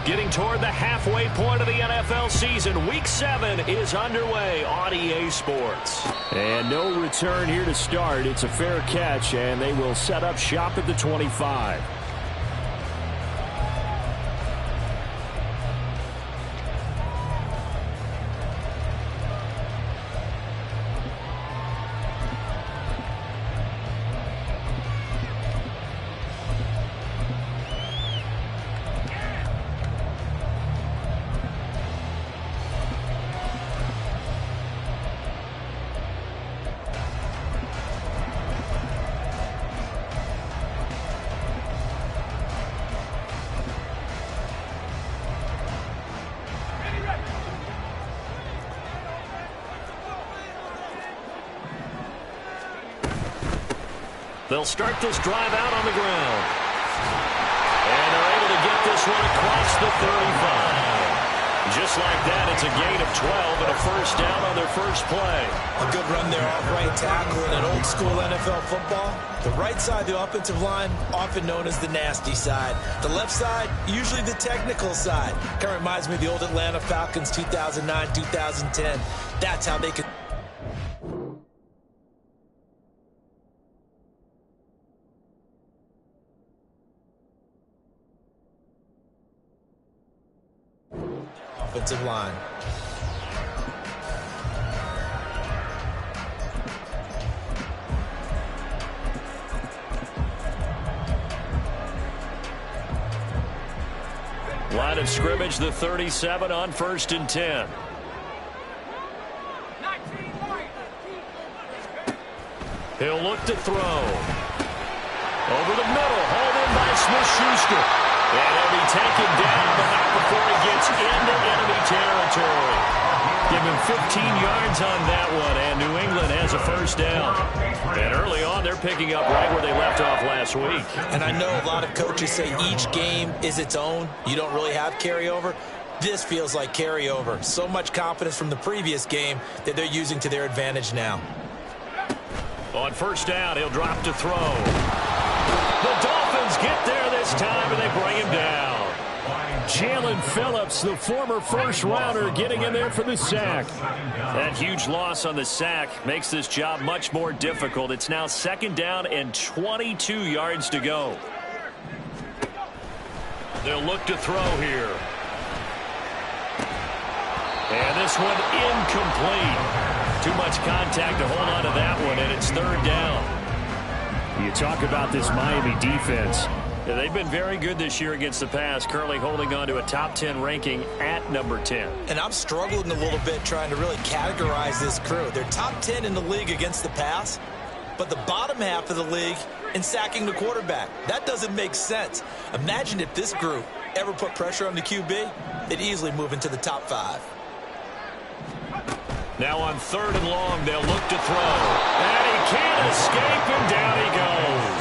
Getting toward the halfway point of the NFL season, Week 7 is underway on EA Sports. And no return here to start. It's a fair catch, and they will set up shop at the 25. They'll start this drive out on the ground. And they're able to get this one across the 35. Just like that, it's a gain of 12 and a first down on their first play. A good run there off right tackle in an old-school NFL football. The right side of the offensive line, often known as the nasty side. The left side, usually the technical side. Kind of reminds me of the old Atlanta Falcons 2009, 2010. That's how they could... offensive line. Line of scrimmage, the 37 on 1st and 10. He'll look to throw. Over the middle, hauled in by Smith-Schuster. And he'll be taken down, but not before he gets into enemy territory. Give him 15 yards on that one, and New England has a first down. And early on, they're picking up right where they left off last week. And I know a lot of coaches say each game is its own. You don't really have carryover. This feels like carryover. So much confidence from the previous game that they're using to their advantage now. On first down, he'll drop to throw. The Dolphins get there this time, and they bring him down. Jalen Phillips, the former first-rounder, getting in there for the sack. That huge loss on the sack makes this job much more difficult. It's now 2nd down and 22 yards to go. They'll look to throw here. And this one incomplete. Too much contact to hold on to that one, and it's 3rd down. You talk about this Miami defense. Yeah, they've been very good this year against the pass, currently holding on to a top 10 ranking at number 10. And I'm struggling a little bit trying to really categorize this crew. They're top 10 in the league against the pass, but the bottom half of the league in sacking the quarterback. That doesn't make sense. Imagine if this group ever put pressure on the QB, they'd easily move into the top 5. Now on 3rd and long, they'll look to throw. And he can't escape, and down he goes.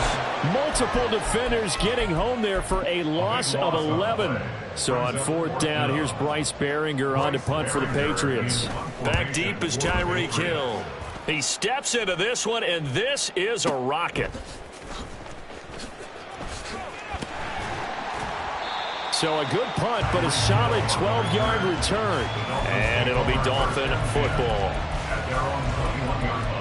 Multiple defenders getting home there for a loss of 11. So on 4th down, here's Bryce Behringer on to punt for the Patriots. Back deep is Tyreek Hill. He steps into this one, and this is a rocket. So a good punt, but a solid 12-yard return. And it'll be Dolphin football. At their own 21-yard line.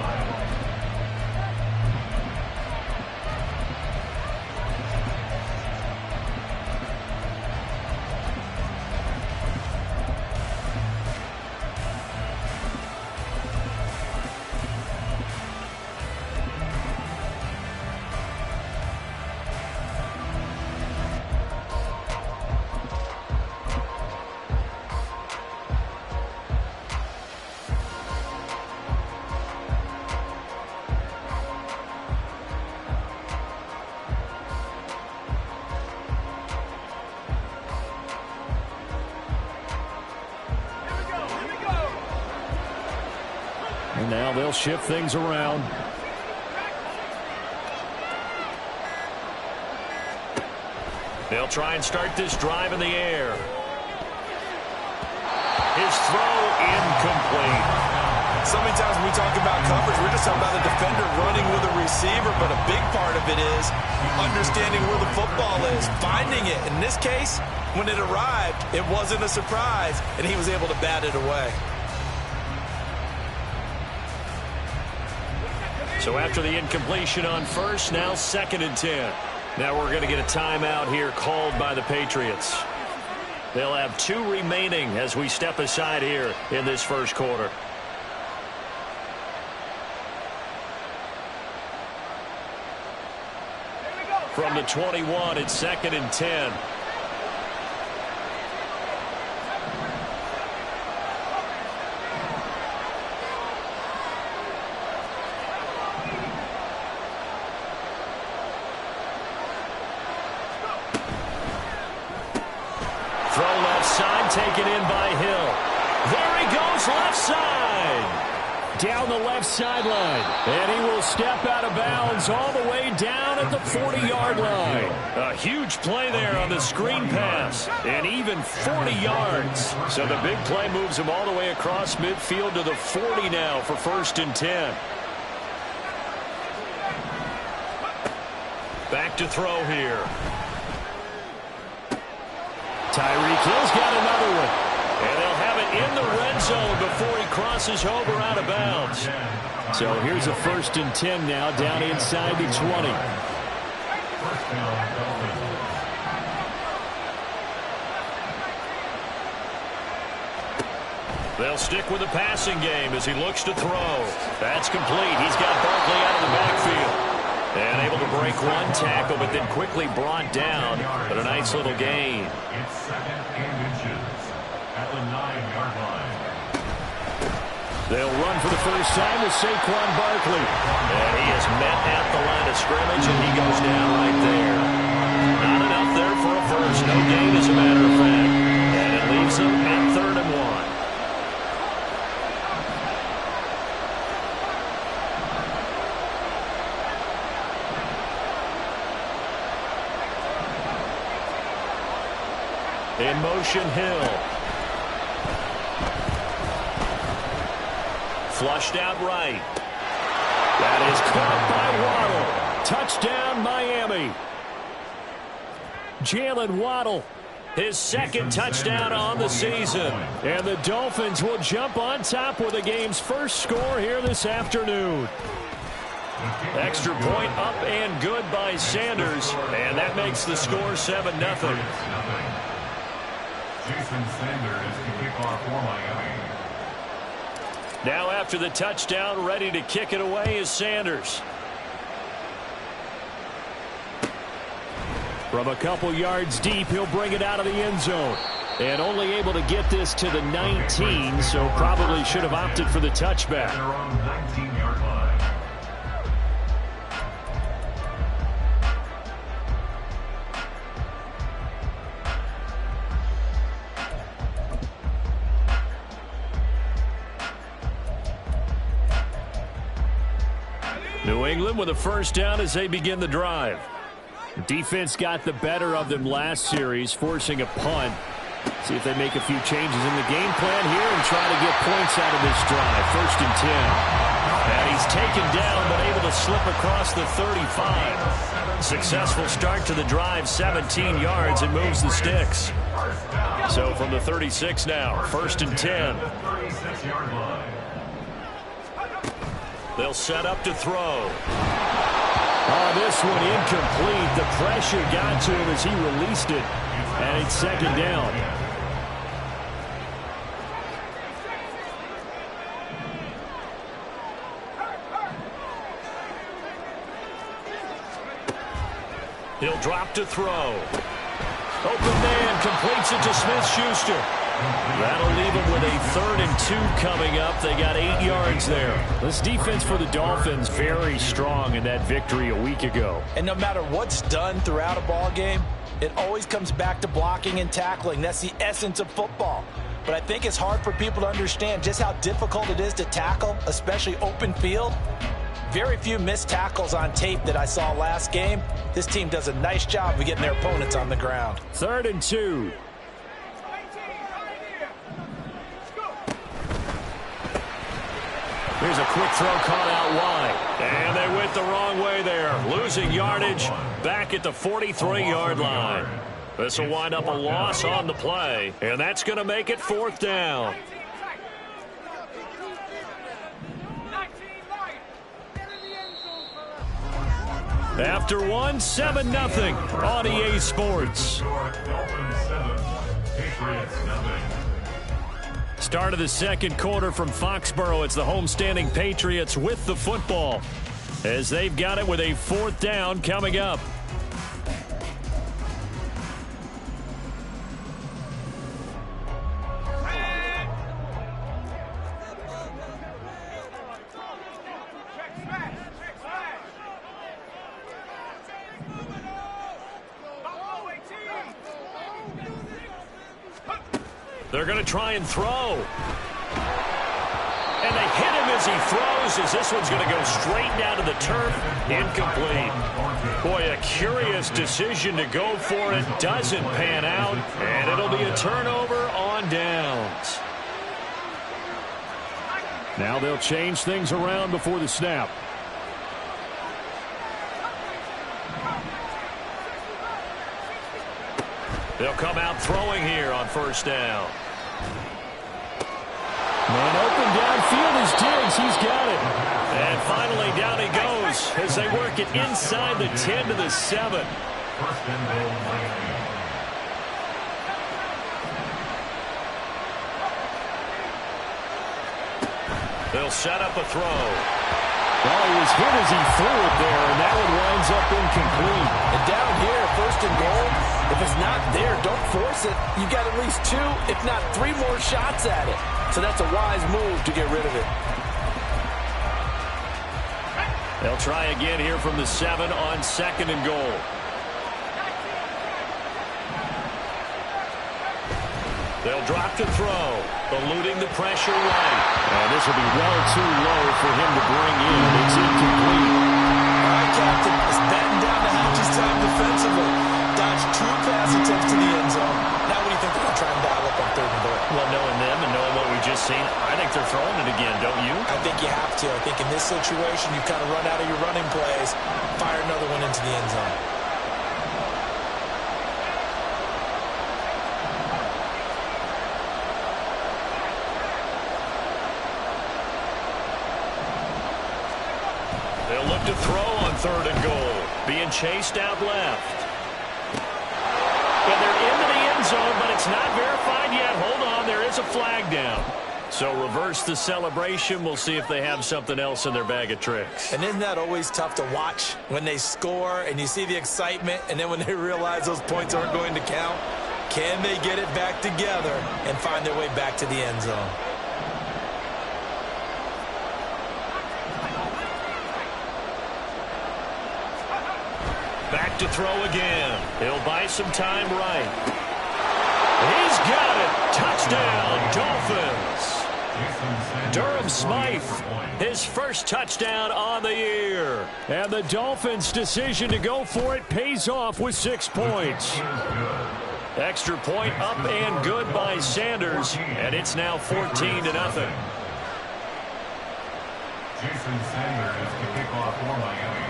And now they'll shift things around. They'll try and start this drive in the air. His throw incomplete. So many times when we talk about coverage, we're just talking about a defender running with a receiver, but a big part of it is understanding where the football is, finding it. In this case, when it arrived, it wasn't a surprise, and he was able to bat it away. So after the incompletion on first, now 2nd and 10. Now we're going to get a timeout here called by the Patriots. They'll have 2 remaining as we step aside here in this first quarter. From the 21, it's 2nd and 10. Throw left side, taken in by Hill. There he goes, left side. down the left sideline. And he will step out of bounds all the way down at the 40-yard line. A huge play there on the screen pass. And even 40 yards. So the big play moves him all the way across midfield to the 40 now for 1st and 10. Back to throw here. Tyreek Hill's got another one. And they'll have it in the red zone before he crosses over out of bounds. So here's a 1st and 10 now down inside the 20. They'll stick with the passing game as he looks to throw. That's complete. He's got Barkley out of the backfield. And able to break one tackle, but then quickly brought down. But a nice little gain. It's 2nd and inches at the 9-yard line. They'll run for the first time with Saquon Barkley. And he is met at the line of scrimmage, and he goes down right there. Not enough there for a first. No gain, as a matter of fact. And it leaves him at 3rd and 1. In motion, Hill. Flushed out right. That is caught by Waddle. Touchdown, Miami. Jalen Waddle, his 2nd touchdown on the season. And the Dolphins will jump on top with the game's first score here this afternoon. Extra point up and good by Sanders. And that makes the score 7-0. Jason Sanders to kick off for Miami. Now after the touchdown, ready to kick it away is Sanders. From a couple yards deep, he'll bring it out of the end zone. And only able to get this to the 19, so probably should have opted for the touchback. They're on 19-yard line. New England with a first down as they begin the drive. Defense got the better of them last series, forcing a punt. See if they make a few changes in the game plan here and try to get points out of this drive. 1st and 10. And he's taken down but able to slip across the 35. Successful start to the drive, 17 yards, and moves the sticks. So from the 36 now, 1st and 10. They'll set up to throw. Oh, this one incomplete. The pressure got to him as he released it. And it's 2nd down. He'll drop to throw. Open man completes it to Smith-Schuster. That'll leave them with a 3rd and 2 coming up. They got 8 yards there. This defense for the Dolphins very strong in that victory a week ago. And no matter what's done throughout a ball game, it always comes back to blocking and tackling. That's the essence of football. But I think it's hard for people to understand just how difficult it is to tackle, especially open field. Very few missed tackles on tape that I saw last game. This team does a nice job of getting their opponents on the ground. 3rd and 2. Here's a quick throw caught out wide. And they went the wrong way there. Losing yardage back at the 43-yard line. This will wind up a loss on the play. And that's going to make it 4th down. After one, 7-0 on EA Sports. Start of the second quarter from Foxborough. It's the homestanding Patriots with the football as they've got it with a 4th down coming up. They're going to try and throw. And they hit him as he throws, as this one's going to go straight down to the turf. Incomplete. Boy, a curious decision to go for it. Doesn't pan out, and it'll be a turnover on downs. Now they'll change things around before the snap. They'll come out throwing here on first down. Man open downfield is Diggs. He's got it. And finally down he goes as they work it inside the 10 to the 7. They'll set up a throw. Well, he was hit as he threw it there, and that one winds up incomplete. And down here, first and goal, if it's not there, don't force it. You got at least 2, if not 3 more shots at it. So that's a wise move to get rid of it. They'll try again here from the 7 on second and goal. They'll drop to throw, eluding the pressure right. And this will be well too low for him to bring in. It's incomplete. All right, Captain, it's batting down the hatches time defensively. Dodge 2 pass attempts to the end zone. Now what do you think they're going to try and dial up on third and goal? Well, knowing them and knowing what we just seen, I think they're throwing it again, don't you? I think you have to. I think in this situation, you kind of run out of your running plays, fire another one into the end zone. They'll look to throw on third and goal. Being chased out left. And they're into the end zone, but it's not verified yet. Hold on, there is a flag down. So reverse the celebration. We'll see if they have something else in their bag of tricks. And isn't that always tough to watch when they score and you see the excitement, and then when they realize those points aren't going to count? Can they get it back together and find their way back to the end zone? Back to throw again. He'll buy some time right. He's got it. Touchdown, Dolphins. Durham Smythe, his first touchdown on the year. And the Dolphins' decision to go for it pays off with 6 points. Extra point up and good by Sanders, and it's now 14-0. Jason Sanders is the kickoff for Miami.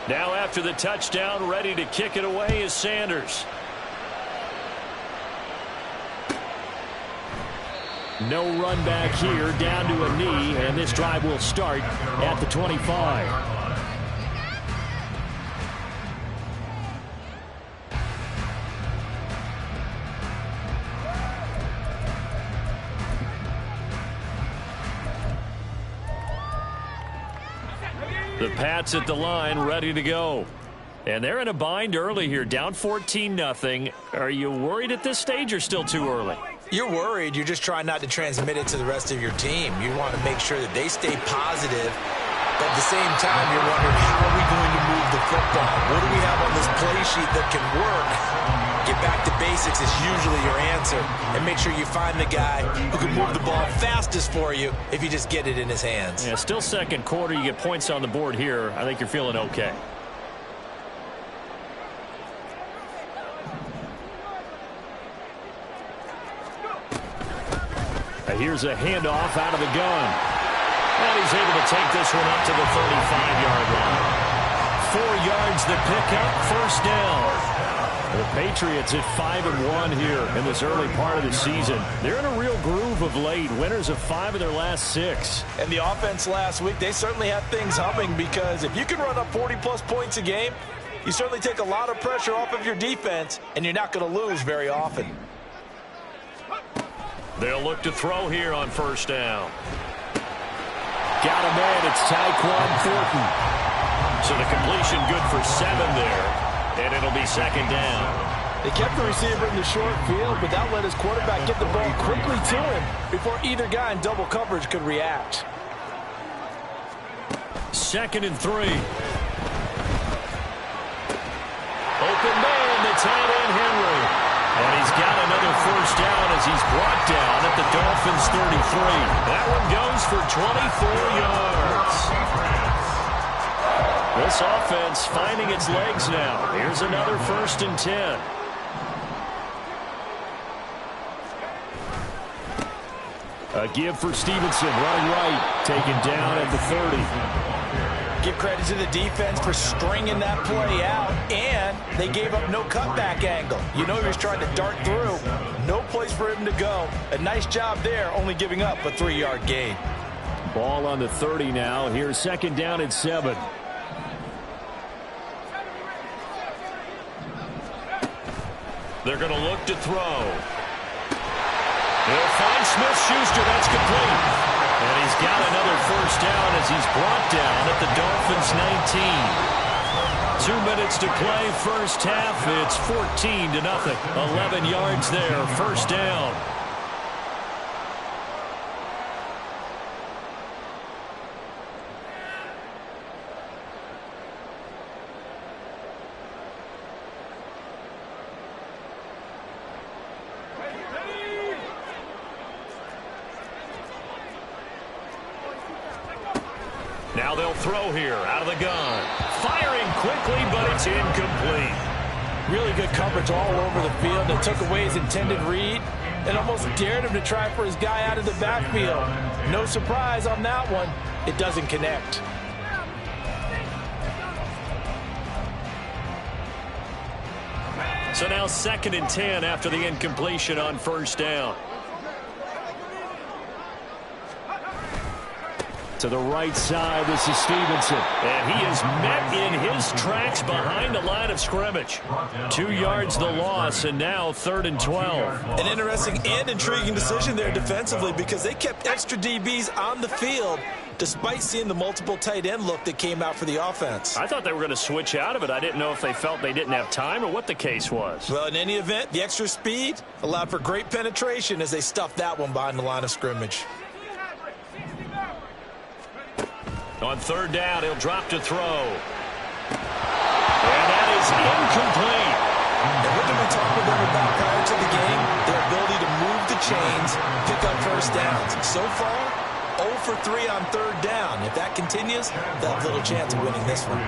Now after the touchdown, ready to kick it away is Sanders. No run back here, down to a knee, and this drive will start at the 25. The Pats at the line, ready to go. And they're in a bind early here, down 14-0. Are you worried at this stage or still too early? You're worried. You're just trying not to transmit it to the rest of your team. You want to make sure that they stay positive. But at the same time, you're wondering, how are we going to move the football? What do we have on this play sheet that can work? Get back to basics is usually your answer. And make sure you find the guy who can move the ball fastest for you if you just get it in his hands. Yeah, still second quarter. You get points on the board here. I think you're feeling okay. Here's a handoff out of the gun. And he's able to take this one up to the 35-yard line. 4 yards the pickup, first down. The Patriots at 5-1 here in this early part of the season. They're in a real groove of late. Winners of 5 of their last 6. And the offense last week, they certainly had things humming, because if you can run up 40-plus points a game, you certainly take a lot of pressure off of your defense, and you're not going to lose very often. They'll look to throw here on first down. Got a man. It's Tyquan Thornton. So the completion good for 7 there. And it'll be second down. They kept the receiver in the short field, but that let his quarterback get the ball quickly to him before either guy in double coverage could react. 2nd and 3. Open man, the tight end Henry. And he's got another first down as he's brought down at the Dolphins' 33. That one goes for 24 yards. This offense finding its legs now. Here's another 1st and 10. A give for Stevenson, running right, taken down at the 30. Give credit to the defense for stringing that play out, and they gave up no cutback angle. You know he was trying to dart through. No place for him to go. A nice job there, only giving up a 3-yard gain. Ball on the 30 now. Here's 2nd down and 7. They're going to look to throw. He'll find Smith-Schuster. That's complete. And he's got another 1st down as he's brought down at the Dolphins' 19. 2 minutes to play, first half. It's 14-0. 11 yards there, 1st down. Now they'll throw here out of the gun. Firing quickly, but it's incomplete. Really good coverage all over the field. They took away his intended read and almost dared him to try for his guy out of the backfield. No surprise on that one. It doesn't connect. So now 2nd and 10 after the incompletion on 1st down. To the right side, this is Stevenson. And he is met in his tracks behind the line of scrimmage. 2 yards the loss, and now 3rd and 12. An interesting and intriguing decision there defensively because they kept extra DBs on the field despite seeing the multiple tight end look that came out for the offense. I thought they were going to switch out of it. I didn't know if they felt they didn't have time or what the case was. Well, in any event, the extra speed allowed for great penetration as they stuffed that one behind the line of scrimmage. On 3rd down, he'll drop to throw. And that is incomplete. And what did we talk with them about prior to the game? Their ability to move the chains, pick up 1st downs. So far, 0 for 3 on 3rd down. If that continues, they'll have little chance of winning this one.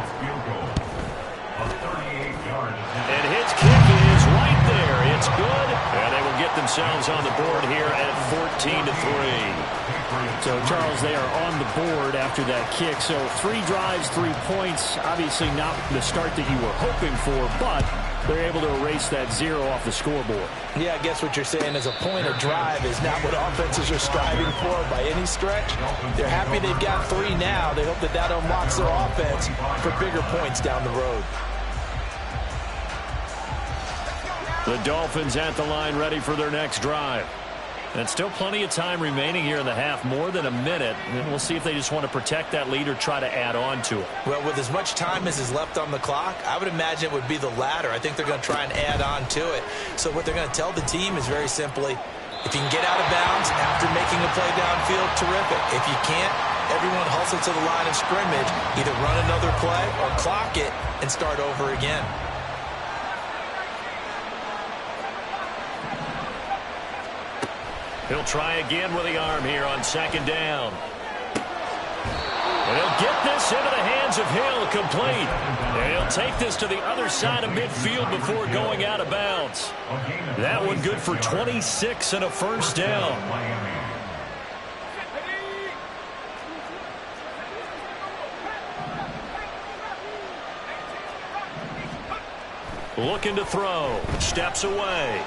And his kick is right there. It's good. And they will get themselves on the board here at 14-3. So, Charles, they are on the board after that kick. So 3 drives, 3 points. Obviously not the start that you were hoping for, but they're able to erase that 0 off the scoreboard. Yeah, I guess what you're saying is a point of drive is not what offenses are striving for by any stretch. They're happy they've got 3 now. They hope that that unlocks their offense for bigger points down the road. The Dolphins at the line ready for their next drive. And still plenty of time remaining here in the half, more than a minute. And we'll see if they just want to protect that lead or try to add on to it. Well, with as much time as is left on the clock, I would imagine it would be the latter. I think they're going to try and add on to it. So what they're going to tell the team is very simply, if you can get out of bounds after making a play downfield, terrific. If you can't, everyone hustle to the line of scrimmage, either run another play or clock it and start over again. He'll try again with the arm here on 2nd down. And he'll get this into the hands of Hill, complete. And he'll take this to the other side of midfield before going out of bounds. That one good for 26 and a 1st down. Looking to throw. Steps away.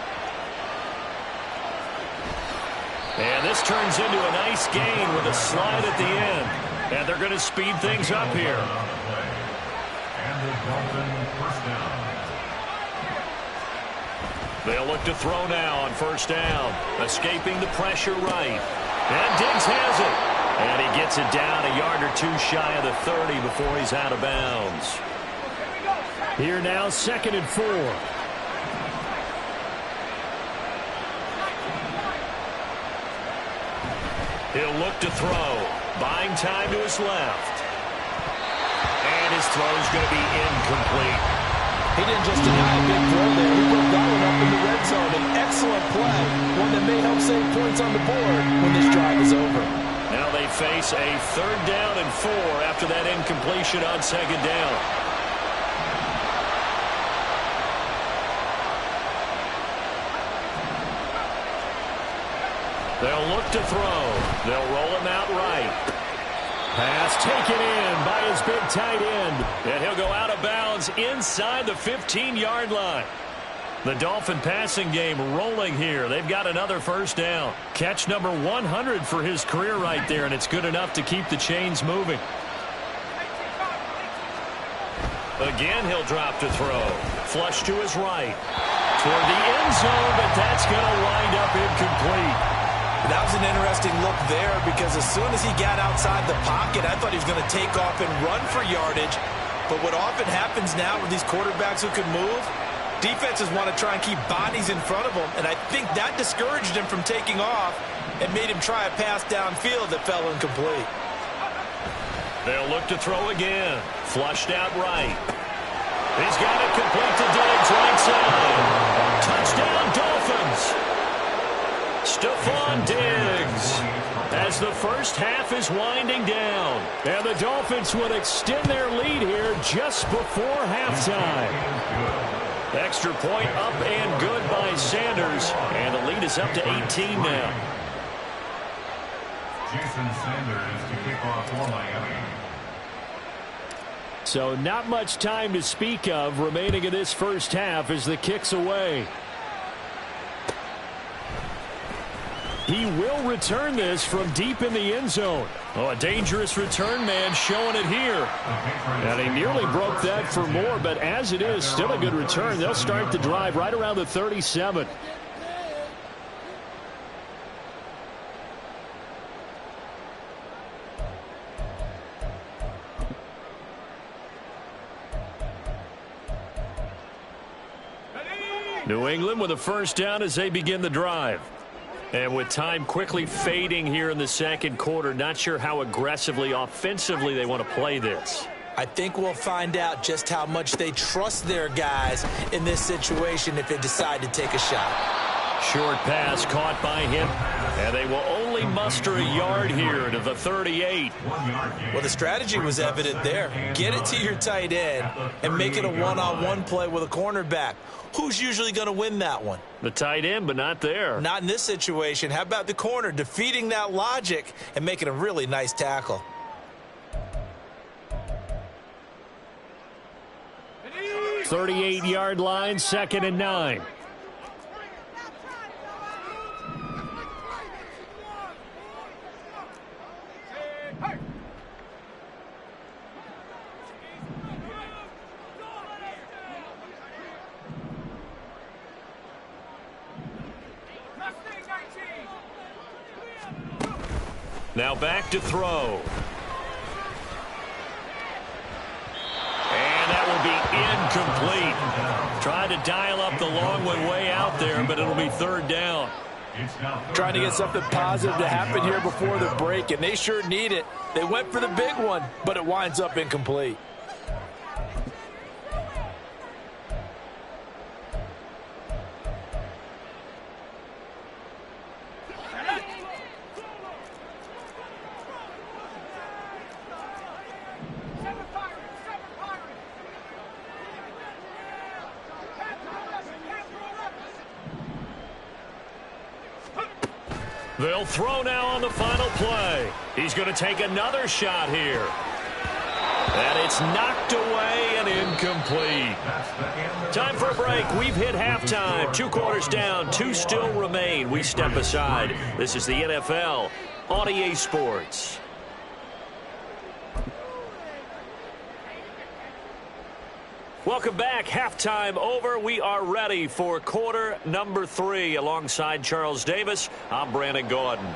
And this turns into a nice gain with a slide at the end. And they're going to speed things up here. And the Dolphins 1st down. They'll look to throw now on 1st down. Escaping the pressure right. And Diggs has it. And he gets it down a yard or 2 shy of the 30 before he's out of bounds. Here now, 2nd and 4. He'll look to throw. Buying time to his left. And his throw is going to be incomplete. He didn't just deny a big throw there. He broke that one up in the red zone. An excellent play, one that may help save points on the board when this drive is over. Now they face a 3rd down and 4 after that incompletion on 2nd down. They'll look to throw. They'll roll him out right. Pass taken in by his big tight end. And he'll go out of bounds inside the 15-yard line. The Dolphin passing game rolling here. They've got another 1st down. Catch number 100 for his career right there, and it's good enough to keep the chains moving. Again, he'll drop to throw. Flush to his right. Toward the end zone, but that's going to wind up incomplete. That was an interesting look there because as soon as he got outside the pocket, I thought he was going to take off and run for yardage. But what often happens now with these quarterbacks who can move, defenses want to try and keep bodies in front of them, and I think that discouraged him from taking off and made him try a pass downfield that fell incomplete. They'll look to throw again. Flushed out right. He's got it complete to Diggs right side. Touchdown Dolphins. Stephon Diggs as the first half is winding down. And the Dolphins would extend their lead here just before halftime. Extra point up and good by Sanders. And the lead is up to 18 now. Jason Sanders to kick off for Miami. So not much time to speak of remaining in this first half as the kick's away. He will return this from deep in the end zone. Oh, a dangerous return man showing it here. And he nearly broke that for more, but as it is, still a good return. They'll start the drive right around the 37. New England with a 1st down as they begin the drive. And with time quickly fading here in the second quarter, not sure how aggressively, offensively they want to play this. I think we'll find out just how much they trust their guys in this situation if they decide to take a shot. Short pass caught by him, and they will only muster a yard here to the 38. Well, the strategy was evident there. Get it to your tight end and make it a one-on-one play with a cornerback. Who's usually going to win that one? The tight end, but not there. Not in this situation. How about the corner defeating that logic and making a really nice tackle? "38-yard line, 2nd and 9. Now back to throw. And that will be incomplete. Tried to dial up the long one way out there, but it'll be 3rd down. Trying to get something positive to happen here before the break, and they sure need it. They went for the big one, but it winds up incomplete. They'll throw now on the final play. He's going to take another shot here. And it's knocked away and incomplete. Time for a break. We've hit halftime. 2 quarters down. 2 still remain. We step aside. This is the NFL on EA Sports. Welcome back. Halftime over. We are ready for quarter number 3. Alongside Charles Davis, I'm Brandon Gordon.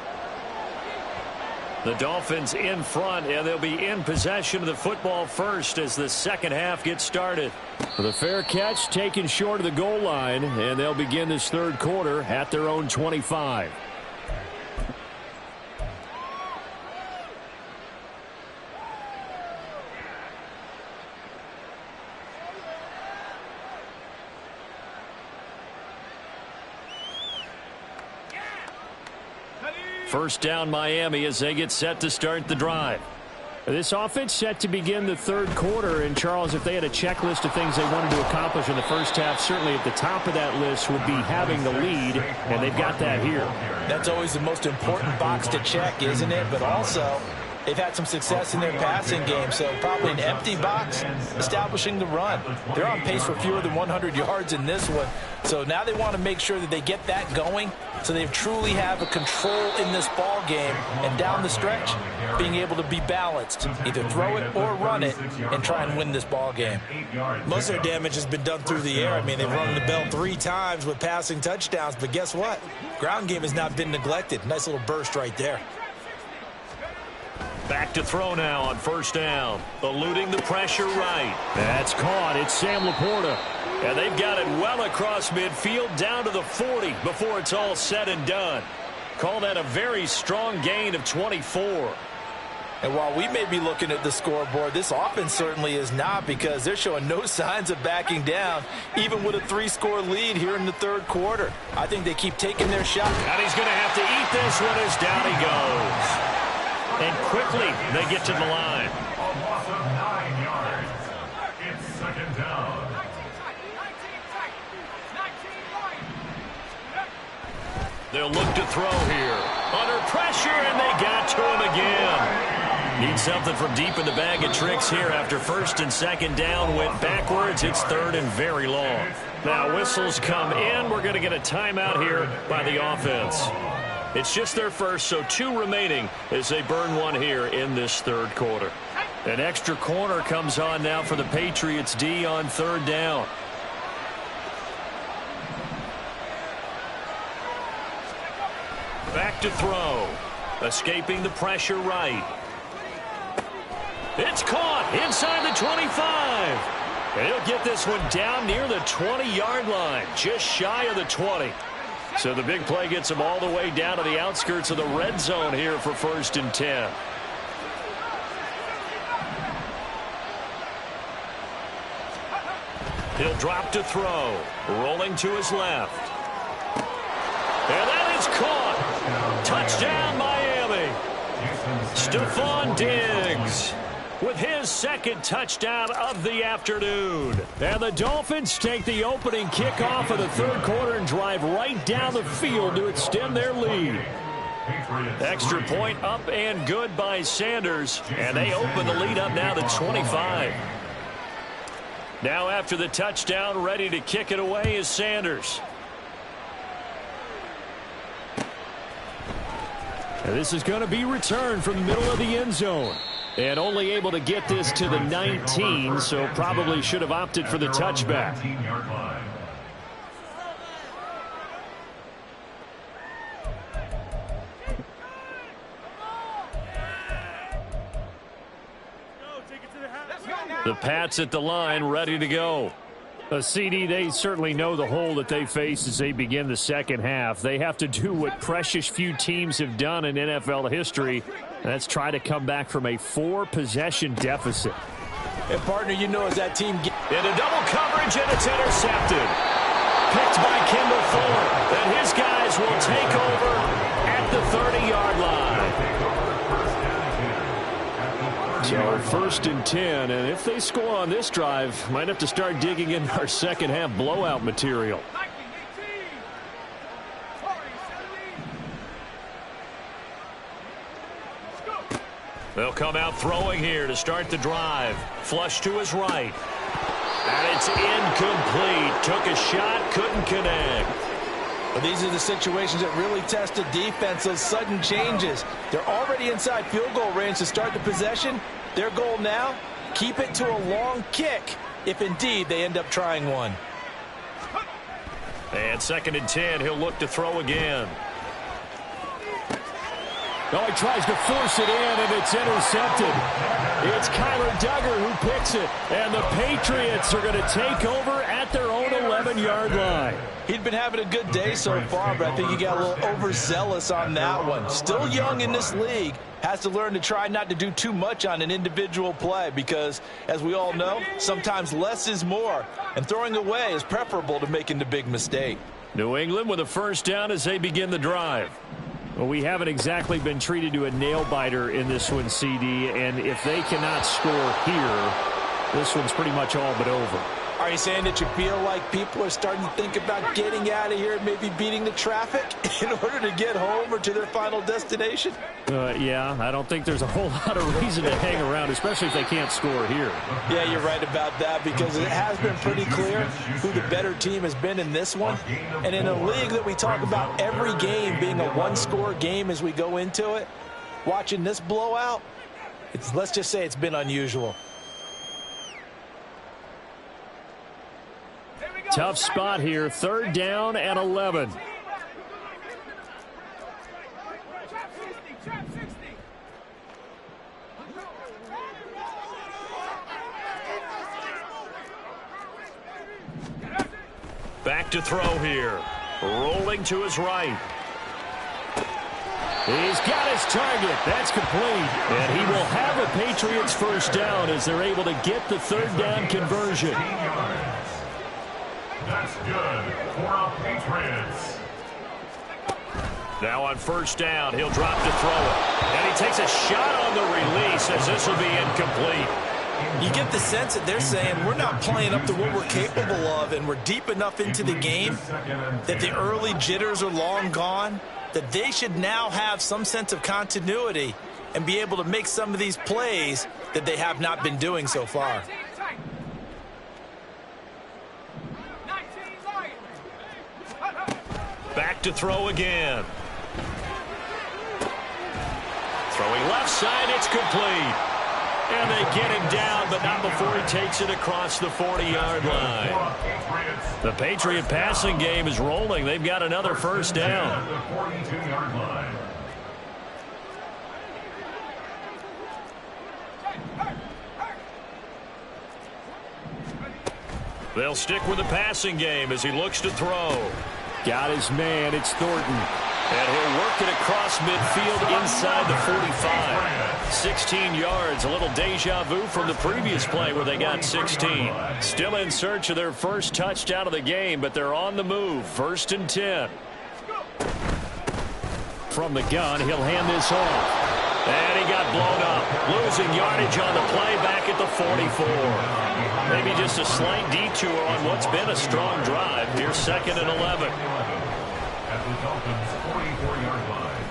The Dolphins in front, and they'll be in possession of the football first as the second half gets started. The fair catch taken short of the goal line, and they'll begin this third quarter at their own 25. First down Miami as they get set to start the drive. This offense set to begin the third quarter. And, Charles, if they had a checklist of things they wanted to accomplish in the first half, certainly at the top of that list would be having the lead, and they've got that here. That's always the most important box to check, isn't it? But also, they've had some success in their passing game, so probably an empty box establishing the run. They're on pace for fewer than 100 yards in this one. So now they want to make sure that they get that going so they truly have a control in this ball game and down the stretch being able to be balanced, either throw it or run it and try and win this ball game. Most of their damage has been done through the air. I mean, they've rung the bell 3 times with passing touchdowns, but guess what? Ground game has not been neglected. Nice little burst right there. Back to throw now on first down. Eluding the pressure right. That's caught. It's Sam Laporta. And they've got it well across midfield down to the 40 before it's all said and done. Call that a very strong gain of 24. And while we may be looking at the scoreboard, this offense certainly is not, because they're showing no signs of backing down, even with a 3-score lead here in the third quarter. I think they keep taking their shot. And he's going to have to eat this one as down he goes. And quickly, they get to the line. A loss of 9 yards. It's second down. They'll look to throw here. Under pressure, and they got to him again. Need something from deep in the bag of tricks here after first and second down went backwards. It's third and very long. Now whistles come in. We're going to get a timeout here by the offense. It's just their first, so 2 remaining as they burn one here in this third quarter. An extra corner comes on now for the Patriots D on third down. Back to throw. Escaping the pressure right. It's caught inside the 25. And he'll get this one down near the 20-yard line, just shy of the 20. So the big play gets him all the way down to the outskirts of the red zone here for first and 10. He'll drop to throw. Rolling to his left. And that is caught. Touchdown, Miami. Stephon Diggs with his second touchdown of the afternoon. And the Dolphins take the opening kickoff of the third quarter and drive right down the field to extend their lead. Extra point up and good by Sanders. And they open the lead up now to 25. Now after the touchdown, ready to kick it away is Sanders. And this is going to be returned from the middle of the end zone. And only able to get this to the 19, so probably should have opted for the touchback. The Pats at the line, ready to go. CD, they certainly know the hole that they face as they begin the second half. They have to do what precious few teams have done in NFL history. That's try to come back from a 4-possession deficit. And, partner, you know as that team gets into double coverage, and it's intercepted. Picked by Kendall Fuller. And his guys will take over at the 30-yard line. So first and 10, and if they score on this drive, might have to start digging in our second half blowout material. They'll come out throwing here to start the drive. Flush to his right. And it's incomplete. Took a shot, couldn't connect. But these are the situations that really test a defense, those sudden changes. They're already inside field goal range to start the possession. Their goal now, keep it to a long kick, if indeed they end up trying one. And second and 10, he'll look to throw again. Oh, he tries to force it in, and it's intercepted. It's Kyler Duggar who picks it, and the Patriots are going to take over at their own 11-yard line. He'd been having a good day so far, but I think he got a little overzealous on that one. Still young in this league, has to learn to try not to do too much on an individual play because, as we all know, sometimes less is more, and throwing away is preferable to making the big mistake. New England with a first down as they begin the drive. Well, we haven't exactly been treated to a nail-biter in this one, CD, and if they cannot score here, this one's pretty much all but over. Are you saying that you feel like people are starting to think about getting out of here and maybe beating the traffic in order to get home or to their final destination? Yeah, I don't think there's a whole lot of reason to hang around, especially if they can't score here. Yeah, you're right about that, because it has been pretty clear who the better team has been in this one. And in a league that we talk about every game being a one-score game as we go into it, watching this blowout, let's just say it's been unusual. Tough spot here, 3rd down and 11. Back to throw here. Rolling to his right. He's got his target. That's complete. And he will have a Patriots first down as they're able to get the 3rd down conversion. That's good for our Patriots. Now on 1st down, he'll drop to throw it. And he takes a shot on the release as this will be incomplete. You get the sense that they're saying we're not playing up to what we're capable of, and we're deep enough into the game that the early jitters are long gone, that they should now have some sense of continuity and be able to make some of these plays that they have not been doing so far. Back to throw again. Throwing left side, it's complete. And they get him down, but not before he takes it across the 40-yard line. The Patriot passing game is rolling. They've got another first down. They'll stick with the passing game as he looks to throw. Got his man. It's Thornton. And he'll work it across midfield inside the 45. 16 yards, a little deja vu from the previous play where they got 16. Still in search of their first touchdown of the game, but they're on the move. 1st and 10. From the gun, he'll hand this off. And he got blown up. Losing yardage on the play back at the 44. Maybe just a slight detour on what's been a strong drive. Here's 2nd and 11. At the Dolphins' 44-yard line.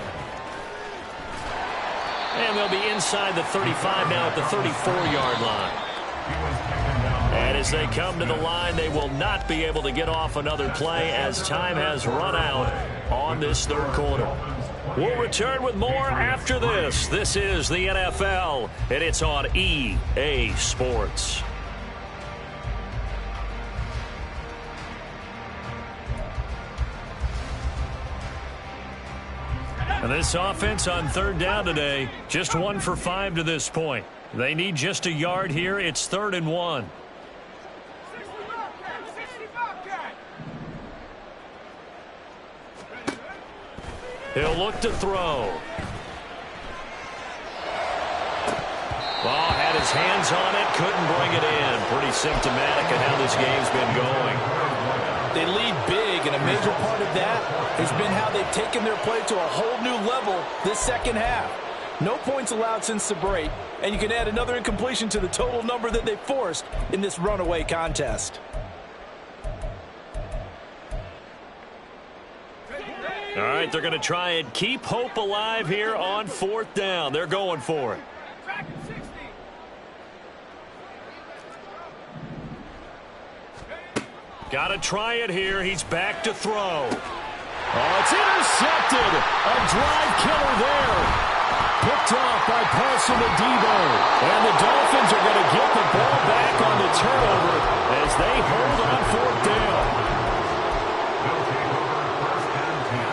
And they'll be inside the 35 now at the 34-yard line. And as they come to the line, they will not be able to get off another play as time has run out on this 3rd quarter. We'll return with more after this. This is the NFL, and it's on EA Sports. And this offense on 3rd down today, just 1 for 5 to this point. They need just a yard here. It's 3rd and 1. He'll look to throw. Ball had his hands on it, couldn't bring it in. Pretty symptomatic of how this game's been going. They lead big, and a major part of that has been how they've taken their play to a whole new level this 2nd half. No points allowed since the break, and you can add another incompletion to the total number that they forced in this runaway contest. All right, they're going to try and keep hope alive here on 4th down. They're going for it. Got to try it here. He's back to throw. Oh, it's intercepted. A drive killer there. Picked off by Paulson Adebo. And the Dolphins are going to get the ball back on the turnover as they hold on 4th down. They'll take over 1st and 10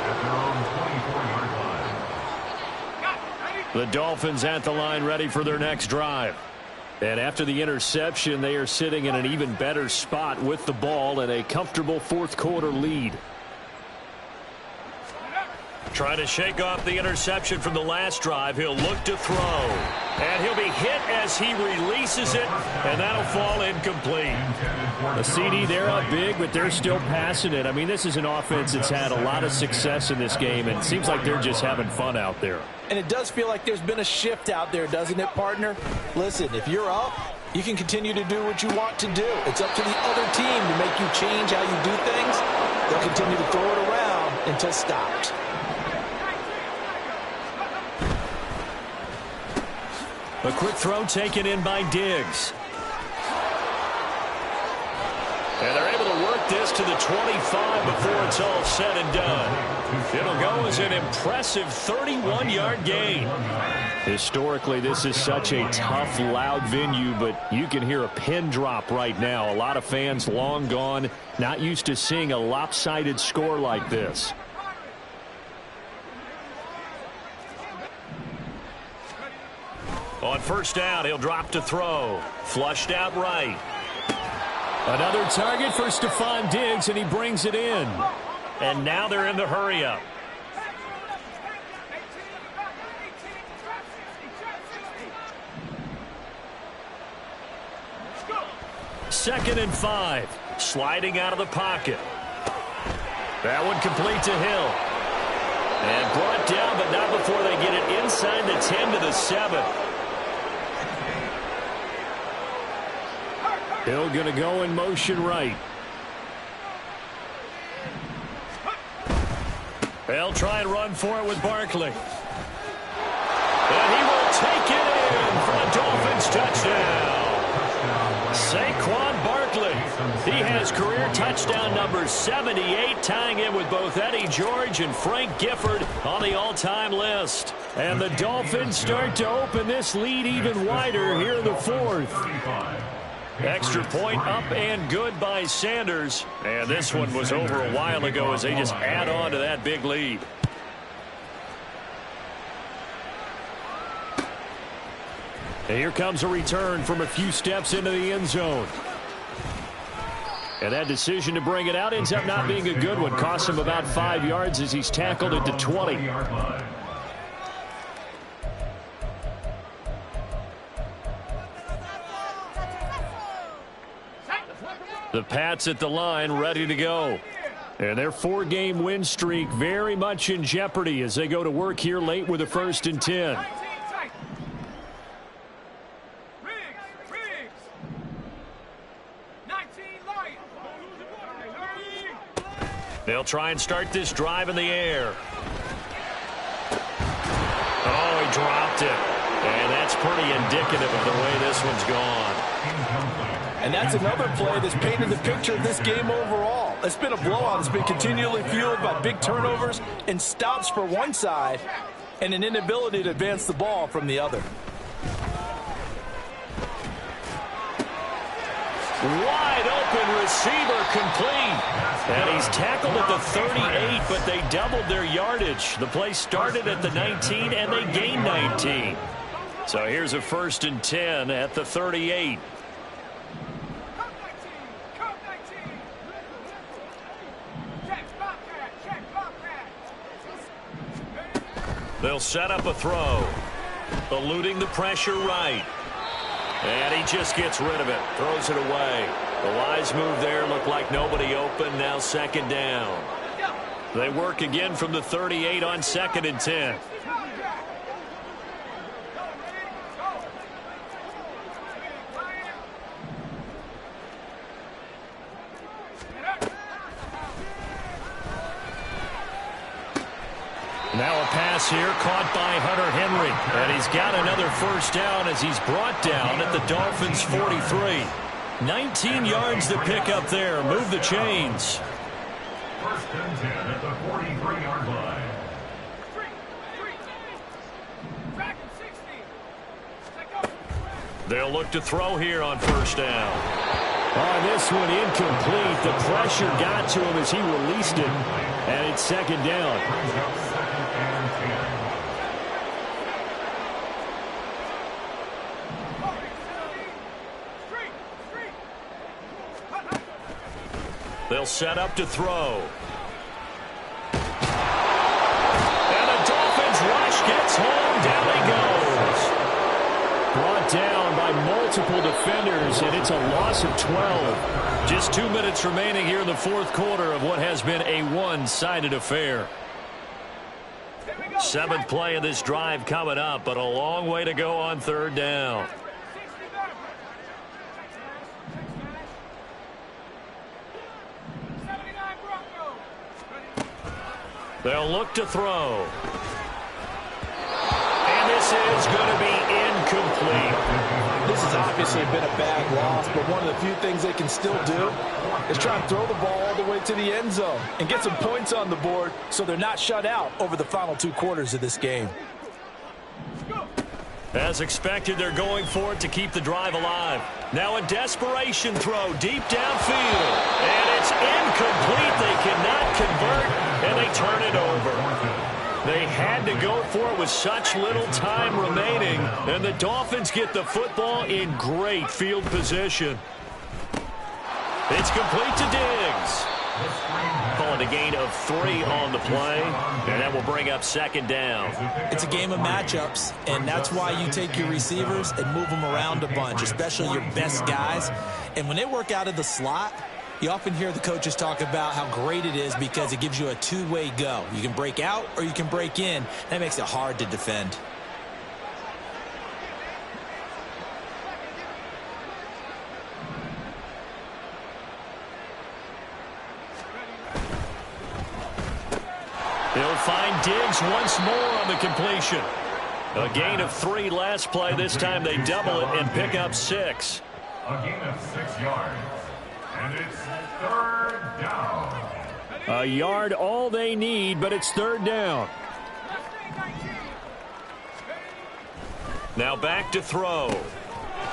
at their own 24-yard line. The Dolphins at the line ready for their next drive. And after the interception, they are sitting in an even better spot with the ball and a comfortable 4th quarter lead. Trying to shake off the interception from the last drive. He'll look to throw. And he'll be hit as he releases it, and that'll fall incomplete. A CD, they're up big, but they're still passing it. I mean, this is an offense that's had a lot of success in this game, and it seems like they're just having fun out there. And it does feel like there's been a shift out there, doesn't it, partner? Listen, if you're up, you can continue to do what you want to do. It's up to the other team to make you change how you do things. They'll continue to throw it around until stopped. A quick throw taken in by Diggs. And they're able to work this to the 25 before it's all said and done. It'll go as an impressive 31-yard gain. Historically, this is such a tough, loud venue, but you can hear a pin drop right now. A lot of fans long gone, not used to seeing a lopsided score like this. On first down, he'll drop to throw. Flushed out right. Another target for Stephon Diggs, and he brings it in. And now they're in the hurry-up. Second and 5. Sliding out of the pocket. That one complete to Hill. And brought down, but not before they get it inside the 10 to the 7. Hill going to go in motion right. They'll try and run for it with Barkley. And he will take it in for a Dolphins touchdown. Saquon Barkley. He has career touchdown number 78, tying in with both Eddie George and Frank Gifford on the all-time list. And the Dolphins start to open this lead even wider here in the fourth. Extra point up and good by Sanders. And this one was over a while ago as they just add on to that big lead. And here comes a return from a few steps into the end zone. And that decision to bring it out ends up not being a good one. Costs him about 5 yards as he's tackled at the 20. The Pats at the line, ready to go. And their 4-game win streak very much in jeopardy as they go to work here late with a 1st and 10. They'll try and start this drive in the air. Oh, he dropped it. And that's pretty indicative of the way this one's gone. And that's another play that's painted the picture of this game overall. It's been a blowout. It's been continually fueled by big turnovers and stops for one side and an inability to advance the ball from the other. Wide open receiver complete. And he's tackled at the 38, but they doubled their yardage. The play started at the 19, and they gained 19. So here's a 1st and 10 at the 38. They'll set up a throw. Eluding the pressure right. And he just gets rid of it. Throws it away. The wise move there. Looked like nobody open. Now 2nd down. They work again from the 38 on 2nd and 10. Now a pass here caught by Hunter Henry. And he's got another 1st down as he's brought down at the Dolphins' 43. 19 yards to pick up there. Move the chains. 1st and 10 at the 43-yard line. They'll look to throw here on 1st down. Oh, this one incomplete. The pressure got to him as he released it. And it's 2nd down. They'll set up to throw. multiple defenders, and it's a loss of 12. Just 2 minutes remaining here in the fourth quarter of what has been a one-sided affair. Seventh play of this drive coming up, but a long way to go on third down. They'll look to throw. And this is going to be incomplete. This has obviously been a bad loss, but one of the few things they can still do is try and throw the ball all the way to the end zone and get some points on the board so they're not shut out over the final 2 quarters of this game. As expected, they're going for it to keep the drive alive. Now a desperation throw deep downfield. And it's incomplete. They cannot convert, and they turn it over. They had to go for it with such little time remaining, and the Dolphins get the football in great field position. It's complete to Diggs. Call it a gain of 3 on the play, and that will bring up second down. It's a game of matchups, and that's why you take your receivers and move them around a bunch, especially your best guys. And when they work out of the slot, you often hear the coaches talk about how great it is because it gives you a two-way go. You can break out or you can break in. That makes it hard to defend. They'll find Diggs once more on the completion. A gain of 3 last play. This time they double it and pick up 6. A gain of 6 yards. And it's third down. A yard all they need, but it's third down. Now back to throw.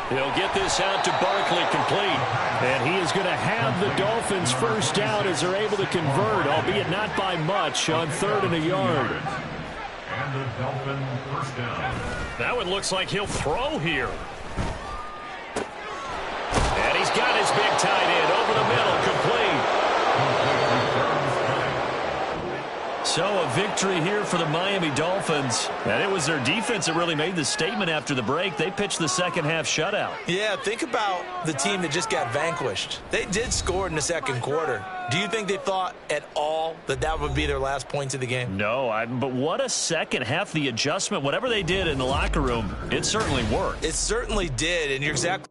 He'll get this out to Barkley complete. And he is going to have the Dolphins first down as they're able to convert, albeit not by much, on 3rd and a yard. And the Dolphin first down. That one looks like he'll throw here. And he's got his big tight end over the middle, complete. So a victory here for the Miami Dolphins. And it was their defense that really made the statement after the break. They pitched the second half shutout. Yeah, think about the team that just got vanquished. They did score in the second quarter. Do you think they thought at all that that would be their last points of the game? No, but what a second half. The adjustment, whatever they did in the locker room, it certainly worked. It certainly did, and you're exactly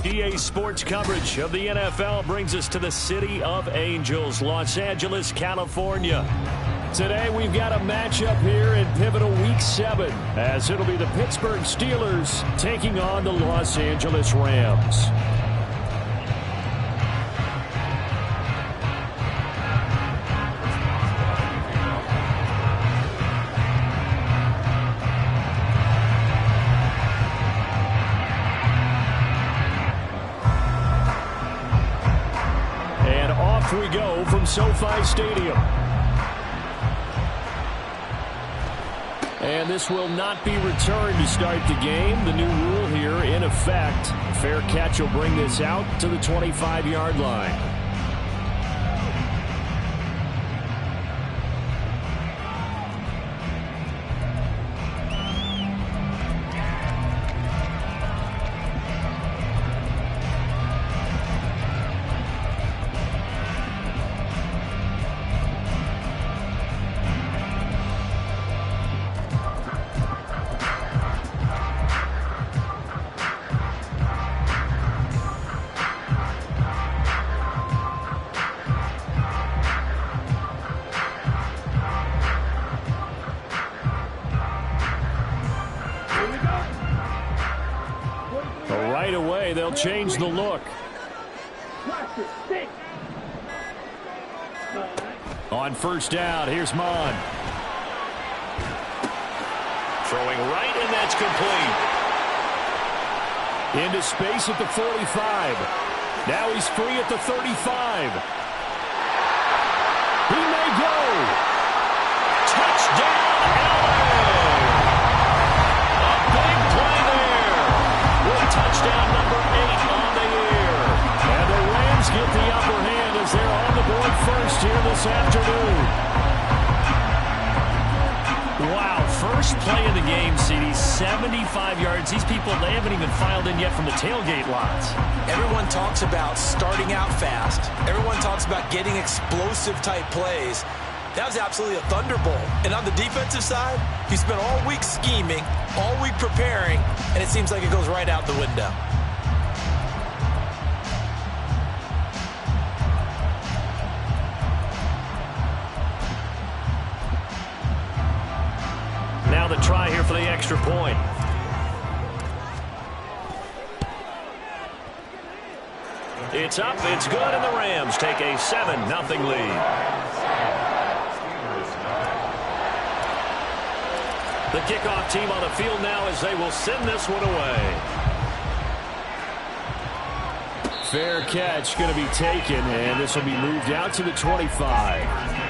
EA Sports coverage of the NFL brings us to the City of Angels, Los Angeles, California. Today we've got a matchup here in pivotal Week 7, as it'll be the Pittsburgh Steelers taking on the Los Angeles Rams. We go from SoFi Stadium. And this will not be returned to start the game. The new rule here in effect. Fair catch will bring this out to the 25-yard line. Right away, they'll change the look. On first down, here's Mon. Throwing right, and that's complete. Into space at the 45. Now he's free at the 35. He may go. Touchdown, LA! A big play there. With touchdown number 8 on the year. And the Rams get the upper hand as they're on the board first here this afternoon. Wow, first play of the game, CD, 75 yards. These people, they haven't even filed in yet from the tailgate lots. Everyone talks about starting out fast. Everyone talks about getting explosive type plays. That was absolutely a thunderbolt. And on the defensive side, you spent all week scheming, all week preparing, and it seems like it goes right out the window. Now the try here for the extra point. It's up, it's good, and the Rams take a 7-0 lead. The kickoff team on the field now as they will send this one away. Fair catch going to be taken, and this will be moved out to the 25.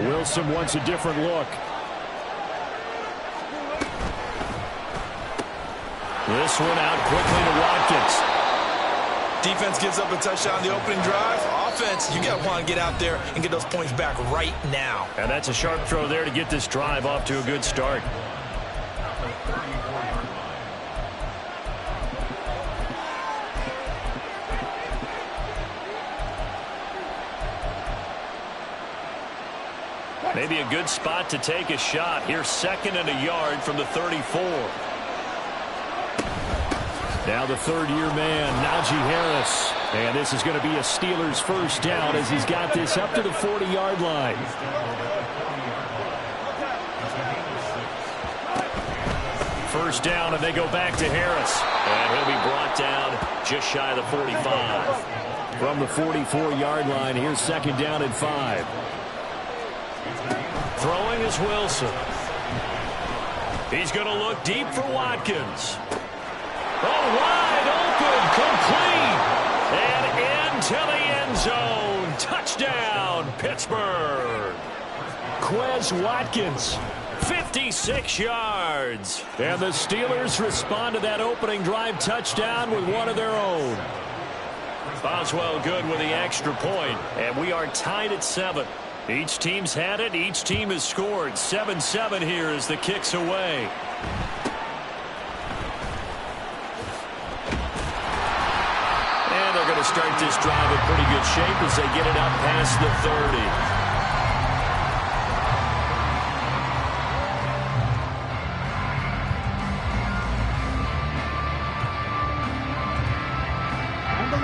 Wilson wants a different look. This one out quickly to Watkins. Defense gives up a touchdown on the opening drive. Offense, you got to want to get out there and get those points back right now. And that's a sharp throw there to get this drive off to a good start. Maybe a good spot to take a shot. Here's 2nd and a yard from the 34. Now the third-year man, Najee Harris. And this is going to be a Steelers first down as he's got this up to the 40-yard line. First down, and they go back to Harris. And he'll be brought down just shy of the 45. From the 44-yard line, here's second down and 5. Throwing is Wilson. He's going to look deep for Watkins. Oh, wide open, complete. And into the end zone. Touchdown, Pittsburgh. Quez Watkins. 56 yards. And the Steelers respond to that opening drive touchdown with one of their own. Boswell good with the extra point. And we are tied at 7. Each team's had it. Each team has scored. 7-7 here as the kick's away. And they're going to start this drive in pretty good shape as they get it up past the 30.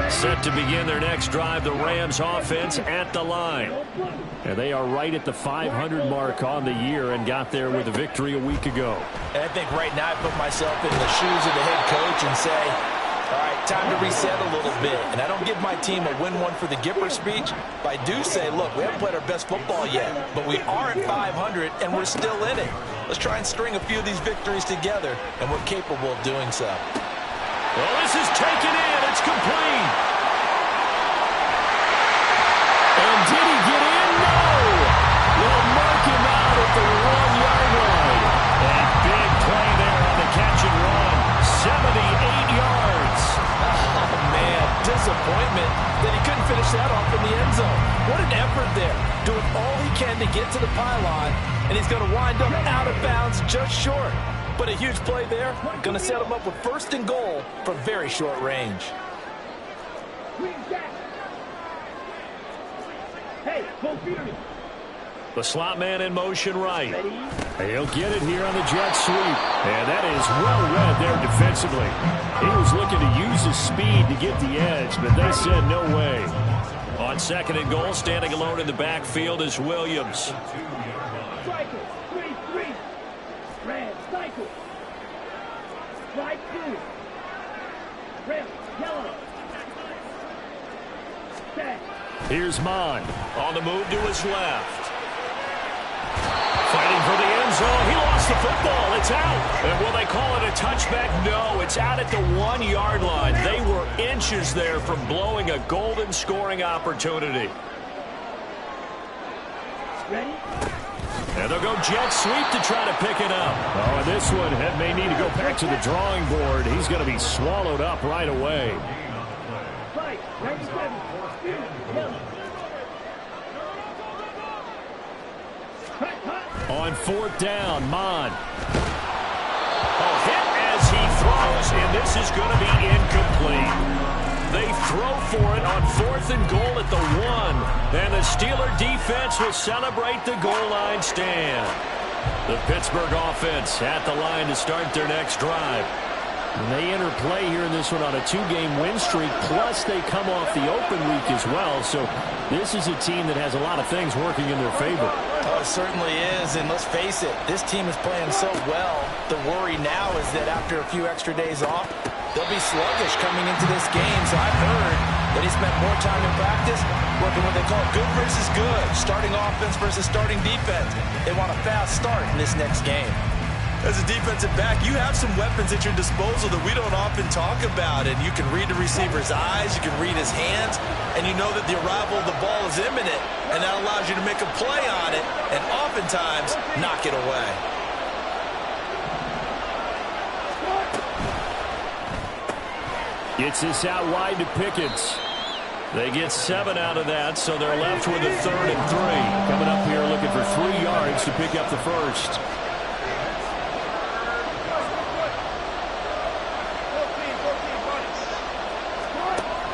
Set to begin their next drive, the Rams offense at the line. And they are right at the 500 mark on the year and got there with a victory a week ago. And I think right now I put myself in the shoes of the head coach and say, all right, time to reset a little bit. And I don't give my team a win one for the Gipper speech, but I do say, look, we haven't played our best football yet, but we are at 500 and we're still in it. Let's try and string a few of these victories together, and we're capable of doing so. Well, this is taken in. It's complete. And did he get in? No! They'll mark him out at the 1-yard line. And big play there on the catch and run. 78 yards. Oh, man, disappointment that he couldn't finish that off in the end zone. What an effort there. Doing all he can to get to the pylon, and he's going to wind up out of bounds just short. But a huge play there. Going to set him up with first and goal from very short range. Hey, go feed me. The slot man in motion right. He'll get it here on the jet sweep. And that is well read there defensively. He was looking to use his speed to get the edge, but they said no way. On second and goal, standing alone in the backfield is Williams. Striker, 3-3. Red, cycle. Strike 2. Red, yellow. Set. Here's Mon. On the move to his left. Fighting for the end zone. He lost the football. It's out. And will they call it a touchback? No, it's out at the 1-yard line. They were inches there from blowing a golden scoring opportunity. Ready? And they'll go jet sweep to try to pick it up. Oh, and this one may need to go back to the drawing board. He's going to be swallowed up right away. Fight, 97. Yellow. On fourth down, Mon. Oh, hit as he throws, and this is going to be incomplete. They throw for it on fourth and goal at the 1, and the Steeler defense will celebrate the goal line stand. The Pittsburgh offense at the line to start their next drive. And they enter play here in this one on a 2-game win streak, plus they come off the open week as well. So this is a team that has a lot of things working in their favor. Oh, it certainly is, and let's face it, this team is playing so well. The worry now is that after a few extra days off, they'll be sluggish coming into this game. So I've heard that he spent more time in practice working what they call good versus good, starting offense versus starting defense. They want a fast start in this next game. As a defensive back, you have some weapons at your disposal that we don't often talk about. And you can read the receiver's eyes, you can read his hands, and you know that the arrival of the ball is imminent. And that allows you to make a play on it and oftentimes knock it away. Gets this out wide to Pickens. They get 7 out of that, so they're left with a 3rd and 3. Coming up here looking for 3 yards to pick up the first.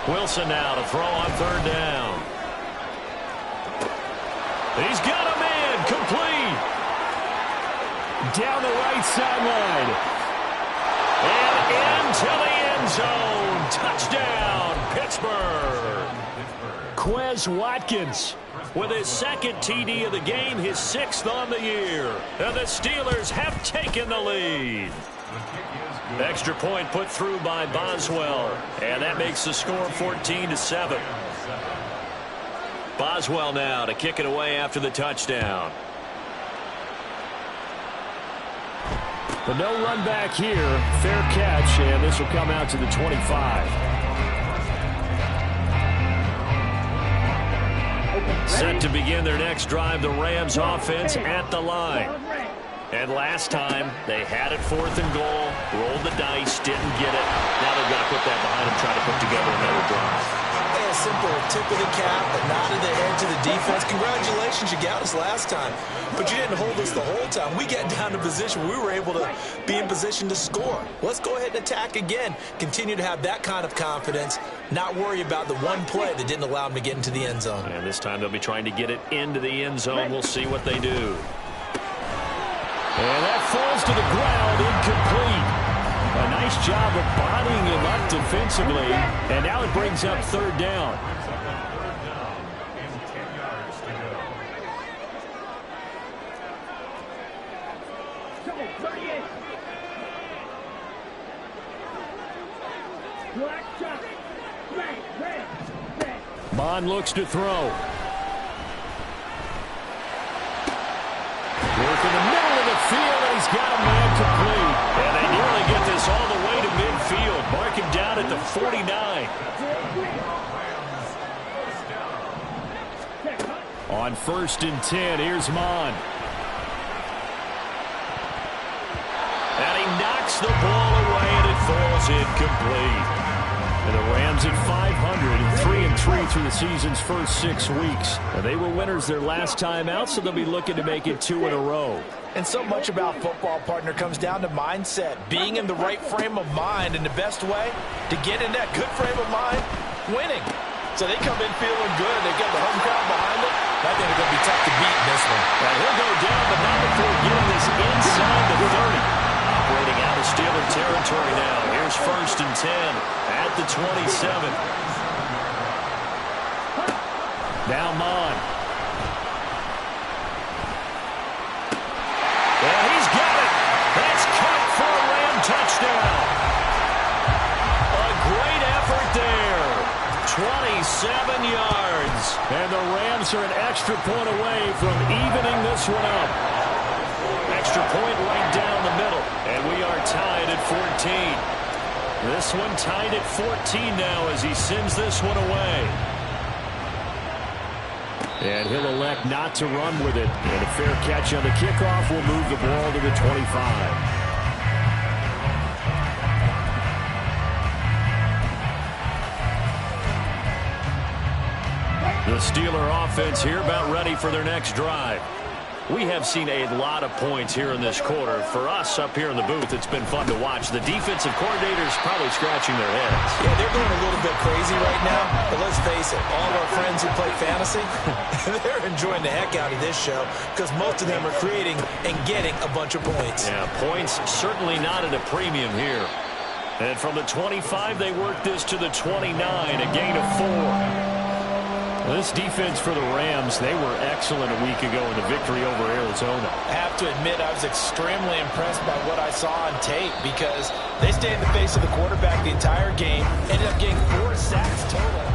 Wilson now to throw on 3rd down. He's got a man, complete. Down the right sideline. And into the end zone. Touchdown, Pittsburgh. Quez Watkins with his second TD of the game, his 6th on the year. And the Steelers have taken the lead. Extra point put through by Boswell, and that makes the score 14-7. Boswell now to kick it away after the touchdown. But no run back here. Fair catch, and this will come out to the 25. Set to begin their next drive, the Rams offense at the line. And last time, they had it 4th and goal, rolled the dice, didn't get it. Now they've got to put that behind them, try to put together another drive. A simple tip of the cap, a nod of the head to the defense. Congratulations, you got us last time. But you didn't hold us the whole time. We got down to position where we were able to be in position to score. Let's go ahead and attack again. Continue to have that kind of confidence, not worry about the one play that didn't allow them to get into the end zone. And this time they'll be trying to get it into the end zone. We'll see what they do. And that falls to the ground, incomplete. A nice job of bodying him up defensively, and now it brings up 3rd down. Bond looks to throw. Work in the middle of the field, and he's got a man complete. And they nearly get this all the way to midfield. Mark him down at the 49. On 1st and 10, here's Mon. And he knocks the ball away, and it falls incomplete. And the Rams at 500, 3-3 through the season's first 6 weeks. And they were winners their last time out, so they'll be looking to make it 2 in a row. And so much about football, partner, comes down to mindset. Being in the right frame of mind, and the best way to get in that good frame of mind, winning. So they come in feeling good. They get the home crowd behind them. I think they're going to be tough to beat in this one. Now he'll go down, but not before getting this inside the 30. Operating out of Steeler territory now. Here's 1st and 10 at the 27. Now Mon. And he's got it. That's caught for a Ram touchdown. A great effort there. 27 yards. And the Rams are an extra point away from evening this one up. Extra point right down the middle. And we are tied at 14. This one tied at 14 now as he sends this one away. And he'll elect not to run with it. And a fair catch on the kickoff will move the ball to the 25. The Steeler offense here about ready for their next drive. We have seen a lot of points here in this quarter. For us up here in the booth, it's been fun to watch. The defensive coordinators probably scratching their heads. Yeah, they're going a little bit crazy right now. But let's face it, all of our friends who play fantasy, they're enjoying the heck out of this show because most of them are creating and getting a bunch of points. Yeah, points certainly not at a premium here. And from the 25, they work this to the 29, a gain of 4. This defense for the Rams, they were excellent a week ago in the victory over Arizona. I have to admit, I was extremely impressed by what I saw on tape because they stayed in the face of the quarterback the entire game, ended up getting 4 sacks total.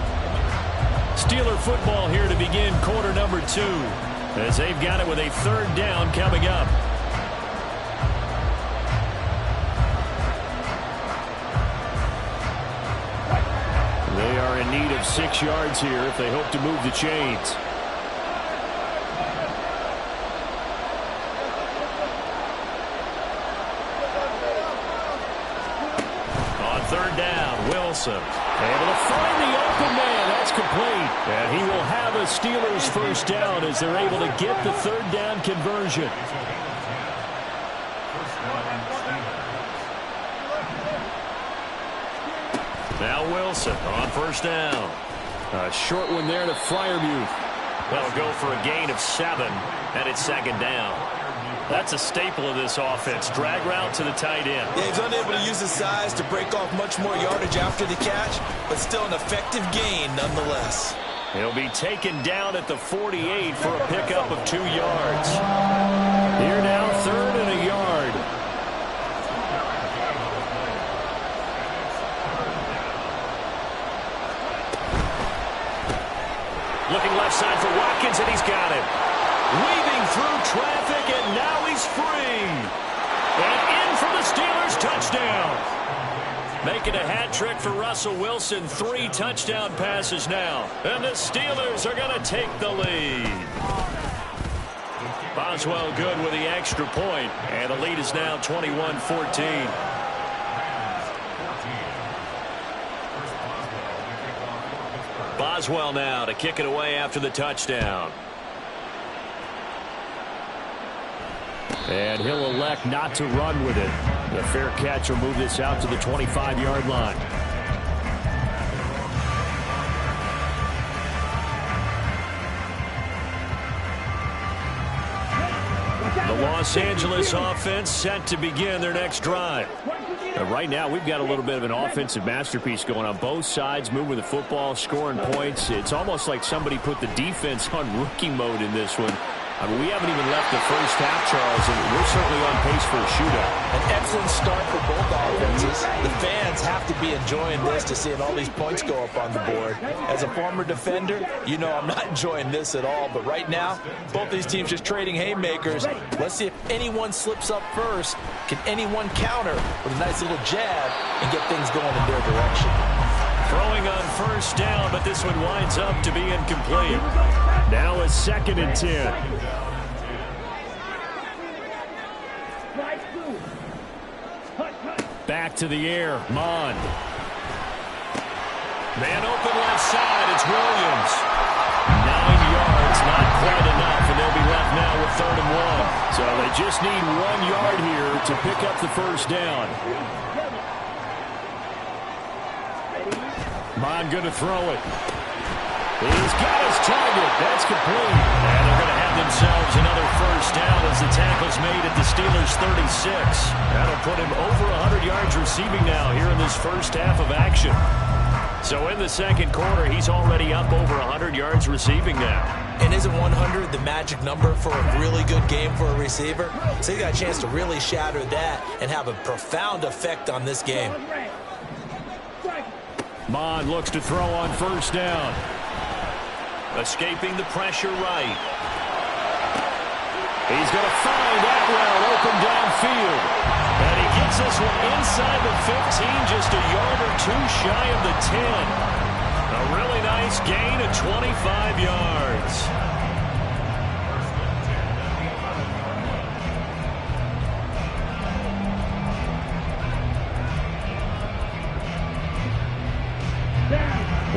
Steeler football here to begin quarter number 2 as they've got it with a 3rd down coming up. They are in need of 6 yards here if they hope to move the chains. On 3rd down, Wilson able to find the open man. That's complete. And he will have a Steelers 1st down as they're able to get the 3rd down conversion. Now Wilson on 1st down. A short one there to Freiermuth. That'll go for a gain of 7, and it's 2nd down. That's a staple of this offense. Drag route to the tight end. Yeah, he's unable to use his size to break off much more yardage after the catch, but still an effective gain nonetheless. He'll be taken down at the 48 for a pickup of 2 yards. Here now, 3rd and a yard. Looking left side for Watkins, and he's got it. Weaving through traffic, and now he's free. And in for the Steelers, touchdown. Making a hat trick for Russell Wilson. 3 touchdown passes now. And the Steelers are going to take the lead. Boswell good with the extra point. And the lead is now 21-14. Boswell now to kick it away after the touchdown. And he'll elect not to run with it. The fair catch will move this out to the 25-yard line. The Los Angeles offense set to begin their next drive. Right now, we've got a little bit of an offensive masterpiece going on both sides, moving the football, scoring points. It's almost like somebody put the defense on rookie mode in this one. I mean, we haven't even left the first half, Charles, and we're certainly on pace for a shootout. An excellent start for both offenses. The fans have to be enjoying this to seeing all these points go up on the board. As a former defender, you know I'm not enjoying this at all. But right now, both these teams just trading haymakers. Let's see if anyone slips up first. Can anyone counter with a nice little jab and get things going in their direction? Throwing on first down, but this one winds up to be incomplete. Now a 2nd and 10. Back to the air, Mond. Man open left side, it's Williams. 9 yards, not quite enough, and they'll be left now with 3rd and 1. So they just need 1 yard here to pick up the first down. Mond going to throw it. He's got his target. That's complete. And they're going to have themselves another first down as the tackle's made at the Steelers' 36. That'll put him over 100 yards receiving now here in this first half of action. So in the second quarter, he's already up over 100 yards receiving now. And isn't 100 the magic number for a really good game for a receiver? So he got a chance to really shatter that and have a profound effect on this game. Mond looks to throw on first down. Escaping the pressure right. He's going to find Atwell open downfield. And he gets this one inside the 15, just a yard or 2 shy of the 10. A really nice gain of 25 yards.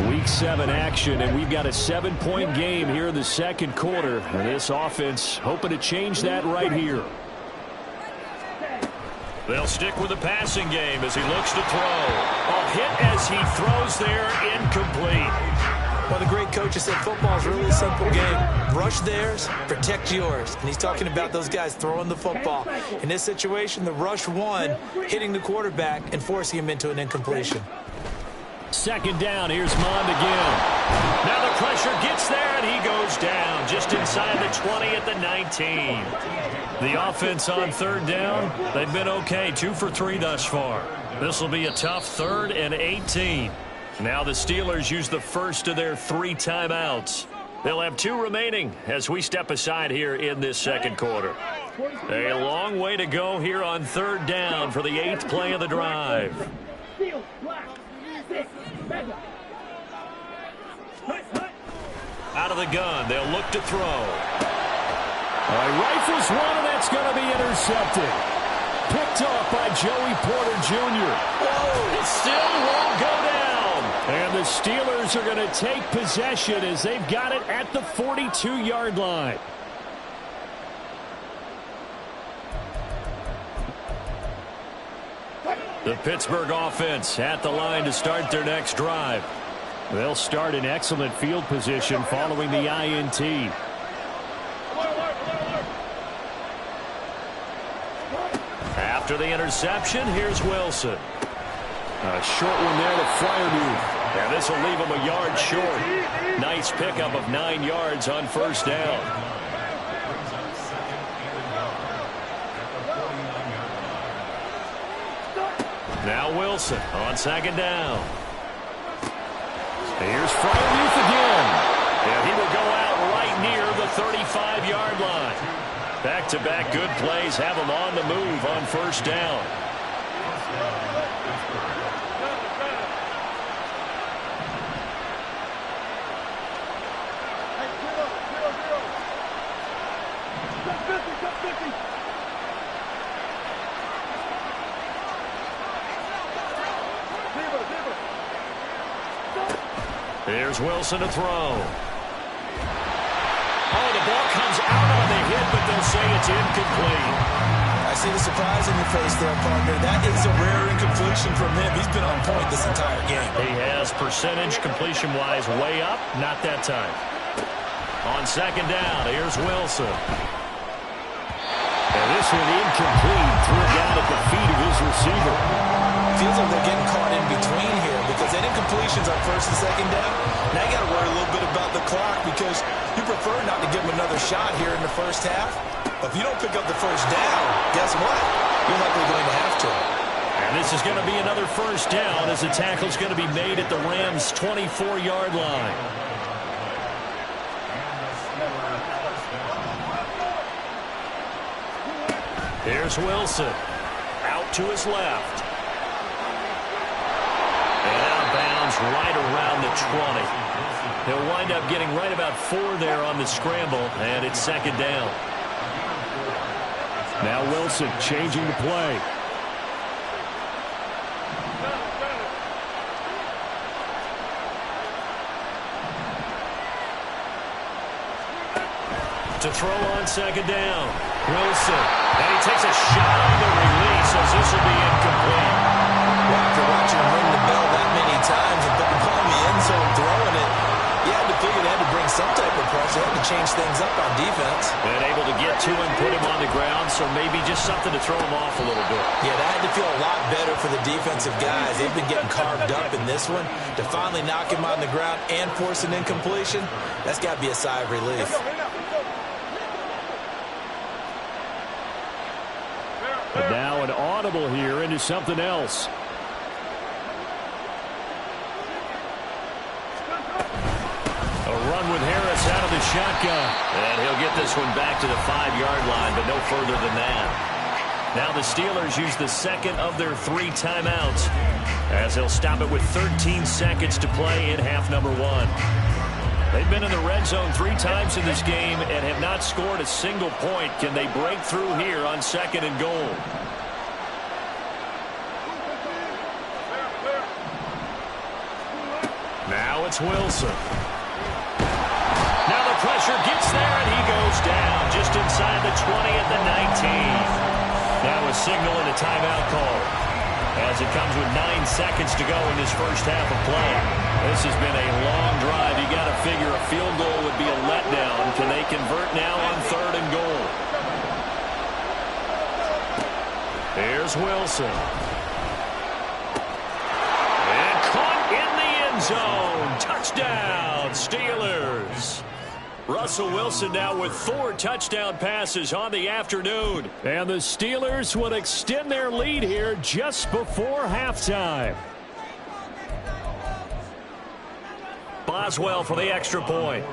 Week 7 action, and we've got a 7-point game here in the second quarter. And this offense hoping to change that right here. They'll stick with the passing game as he looks to throw. A hit as he throws there, incomplete. Well, the great coach has said football is really a simple game. Rush theirs, protect yours. And he's talking about those guys throwing the football. In this situation, the rush one, hitting the quarterback and forcing him into an incompletion. 2nd down, here's Mond again. Now the pressure gets there, and he goes down just inside the 20 at the 19. The offense on 3rd down, they've been okay, 2 for 3 thus far. This will be a tough 3rd and 18. Now the Steelers use the first of their 3 timeouts. They'll have 2 remaining as we step aside here in this second quarter. A long way to go here on 3rd down for the 8th play of the drive. Out of the gun, they'll look to throw. Rifles one, and that's going to be intercepted. Picked off by Joey Porter Jr. Whoa, it still won't go down. And the Steelers are going to take possession as they've got it at the 42-yard line. The Pittsburgh offense at the line to start their next drive. They'll start in excellent field position following the INT. After the interception, here's Wilson. A short one there to Freiermuth. And this will leave him a yard short. Nice pickup of 9 yards on first down. Now Wilson on second down. Here's Freiermuth again. And he will go out right near the 35-yard line. Back-to-back good plays have him on the move on first down. Here's Wilson to throw. Oh, the ball comes out on the hit, but they'll say it's incomplete. I see the surprise in your face there, partner. That is a rare incompletion from him. He's been on point this entire game. He has percentage completion-wise way up. Not that time. On second down, here's Wilson. And this one incomplete. Threw it down at the feet of his receiver. Feels like they're getting caught in between here because that incompletion's on first and second down. Now you got to worry a little bit about the clock because you prefer not to give them another shot here in the first half. But if you don't pick up the first down, guess what? You're likely going to have to. And this is going to be another first down as the tackle's going to be made at the Rams' 24-yard line. Here's Wilson. Out to his left. And out of bounds right around the 20. He'll wind up getting right about 4 there on the scramble, and it's second down. Now Wilson changing the play. To throw on second down. Wilson. And he takes a shot on the release as this will be incomplete. Well, after watching him ring the bell that many times and put the ball in the end zone throwing it, you had to figure they had to bring some type of pressure. They had to change things up on defense. And able to get to him, put him on the ground, so maybe just something to throw him off a little bit. Yeah, that had to feel a lot better for the defensive guys. They've been getting carved up in this one. To finally knock him on the ground and force an incompletion, that's got to be a sigh of relief. But now an audible here into something else. A run with Harris out of the shotgun. And he'll get this one back to the 5-yard line, but no further than that. Now the Steelers use the second of their 3 timeouts as they'll stop it with 13 seconds to play in half number 1. They've been in the red zone 3 times in this game and have not scored a single point. Can they break through here on second and goal? Now it's Wilson. Now the pressure gets there and he goes down just inside the 20 at the 19. Now a signal and a timeout call as it comes with 9 seconds to go in this first half of play. This has been a long drive. You got to figure a field goal would be a letdown. Can they convert now on third and goal? Here's Wilson. And caught in the end zone. Touchdown, Steelers. Russell Wilson now with 4 touchdown passes on the afternoon. And the Steelers will extend their lead here just before halftime. Boswell for the extra point.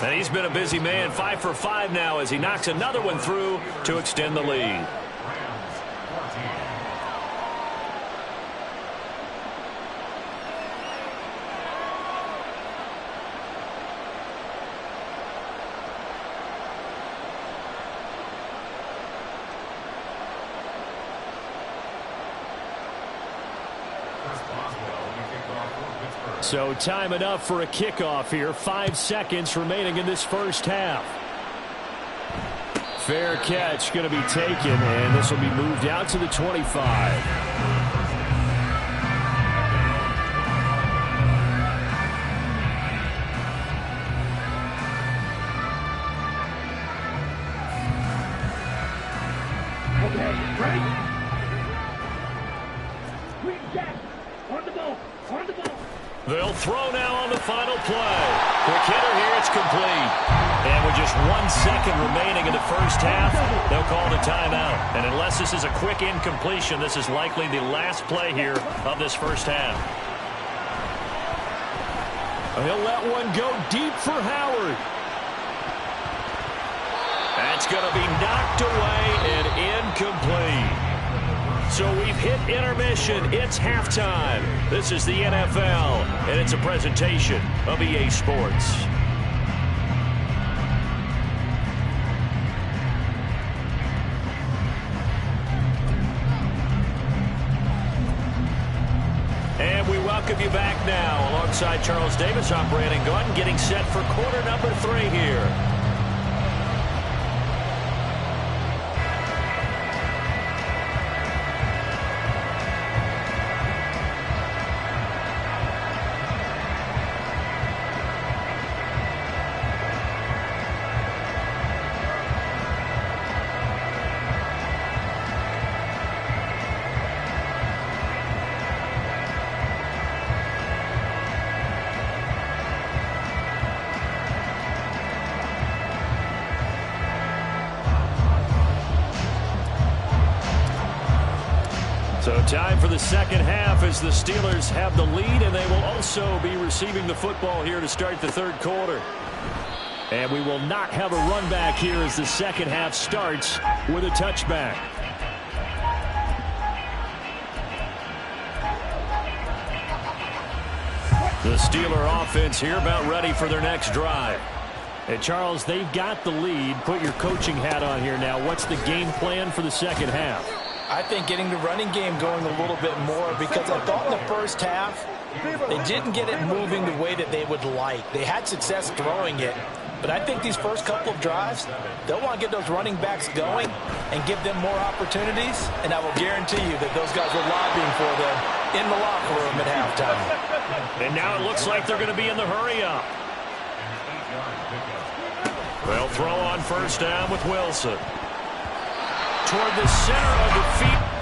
And he's been a busy man, 5 for 5 now as he knocks another one through to extend the lead. So time enough for a kickoff here. 5 seconds remaining in this first half. Fair catch going to be taken, and this will be moved out to the 25. throw now on the final play. Quick hitter here, it's complete. And with just 1 second remaining in the first half, they'll call it a timeout. And unless this is a quick incompletion, this is likely the last play here of this first half. He'll let one go deep for Howard. That's going to be knocked away and incomplete. So we've hit intermission. It's halftime. This is the NFL, and it's a presentation of EA Sports. And we welcome you back now. Alongside Charles Davis, I'm Brandon Gunn, getting set for quarter number 3 here. So time for the second half as the Steelers have the lead, and they will also be receiving the football here to start the third quarter. And we will not have a run back here as the second half starts with a touchback. The Steeler offense here about ready for their next drive. And Charles, they've got the lead. Put your coaching hat on here now. What's the game plan for the second half? I think getting the running game going a little bit more, because I thought in the first half they didn't get it moving the way that they would like. They had success throwing it, but I think these first couple of drives, they'll want to get those running backs going and give them more opportunities, and I will guarantee you that those guys were lobbying for them in the locker room at halftime. And now it looks like they're going to be in the hurry-up. They'll throw on first down with Wilson. Toward the center of the field.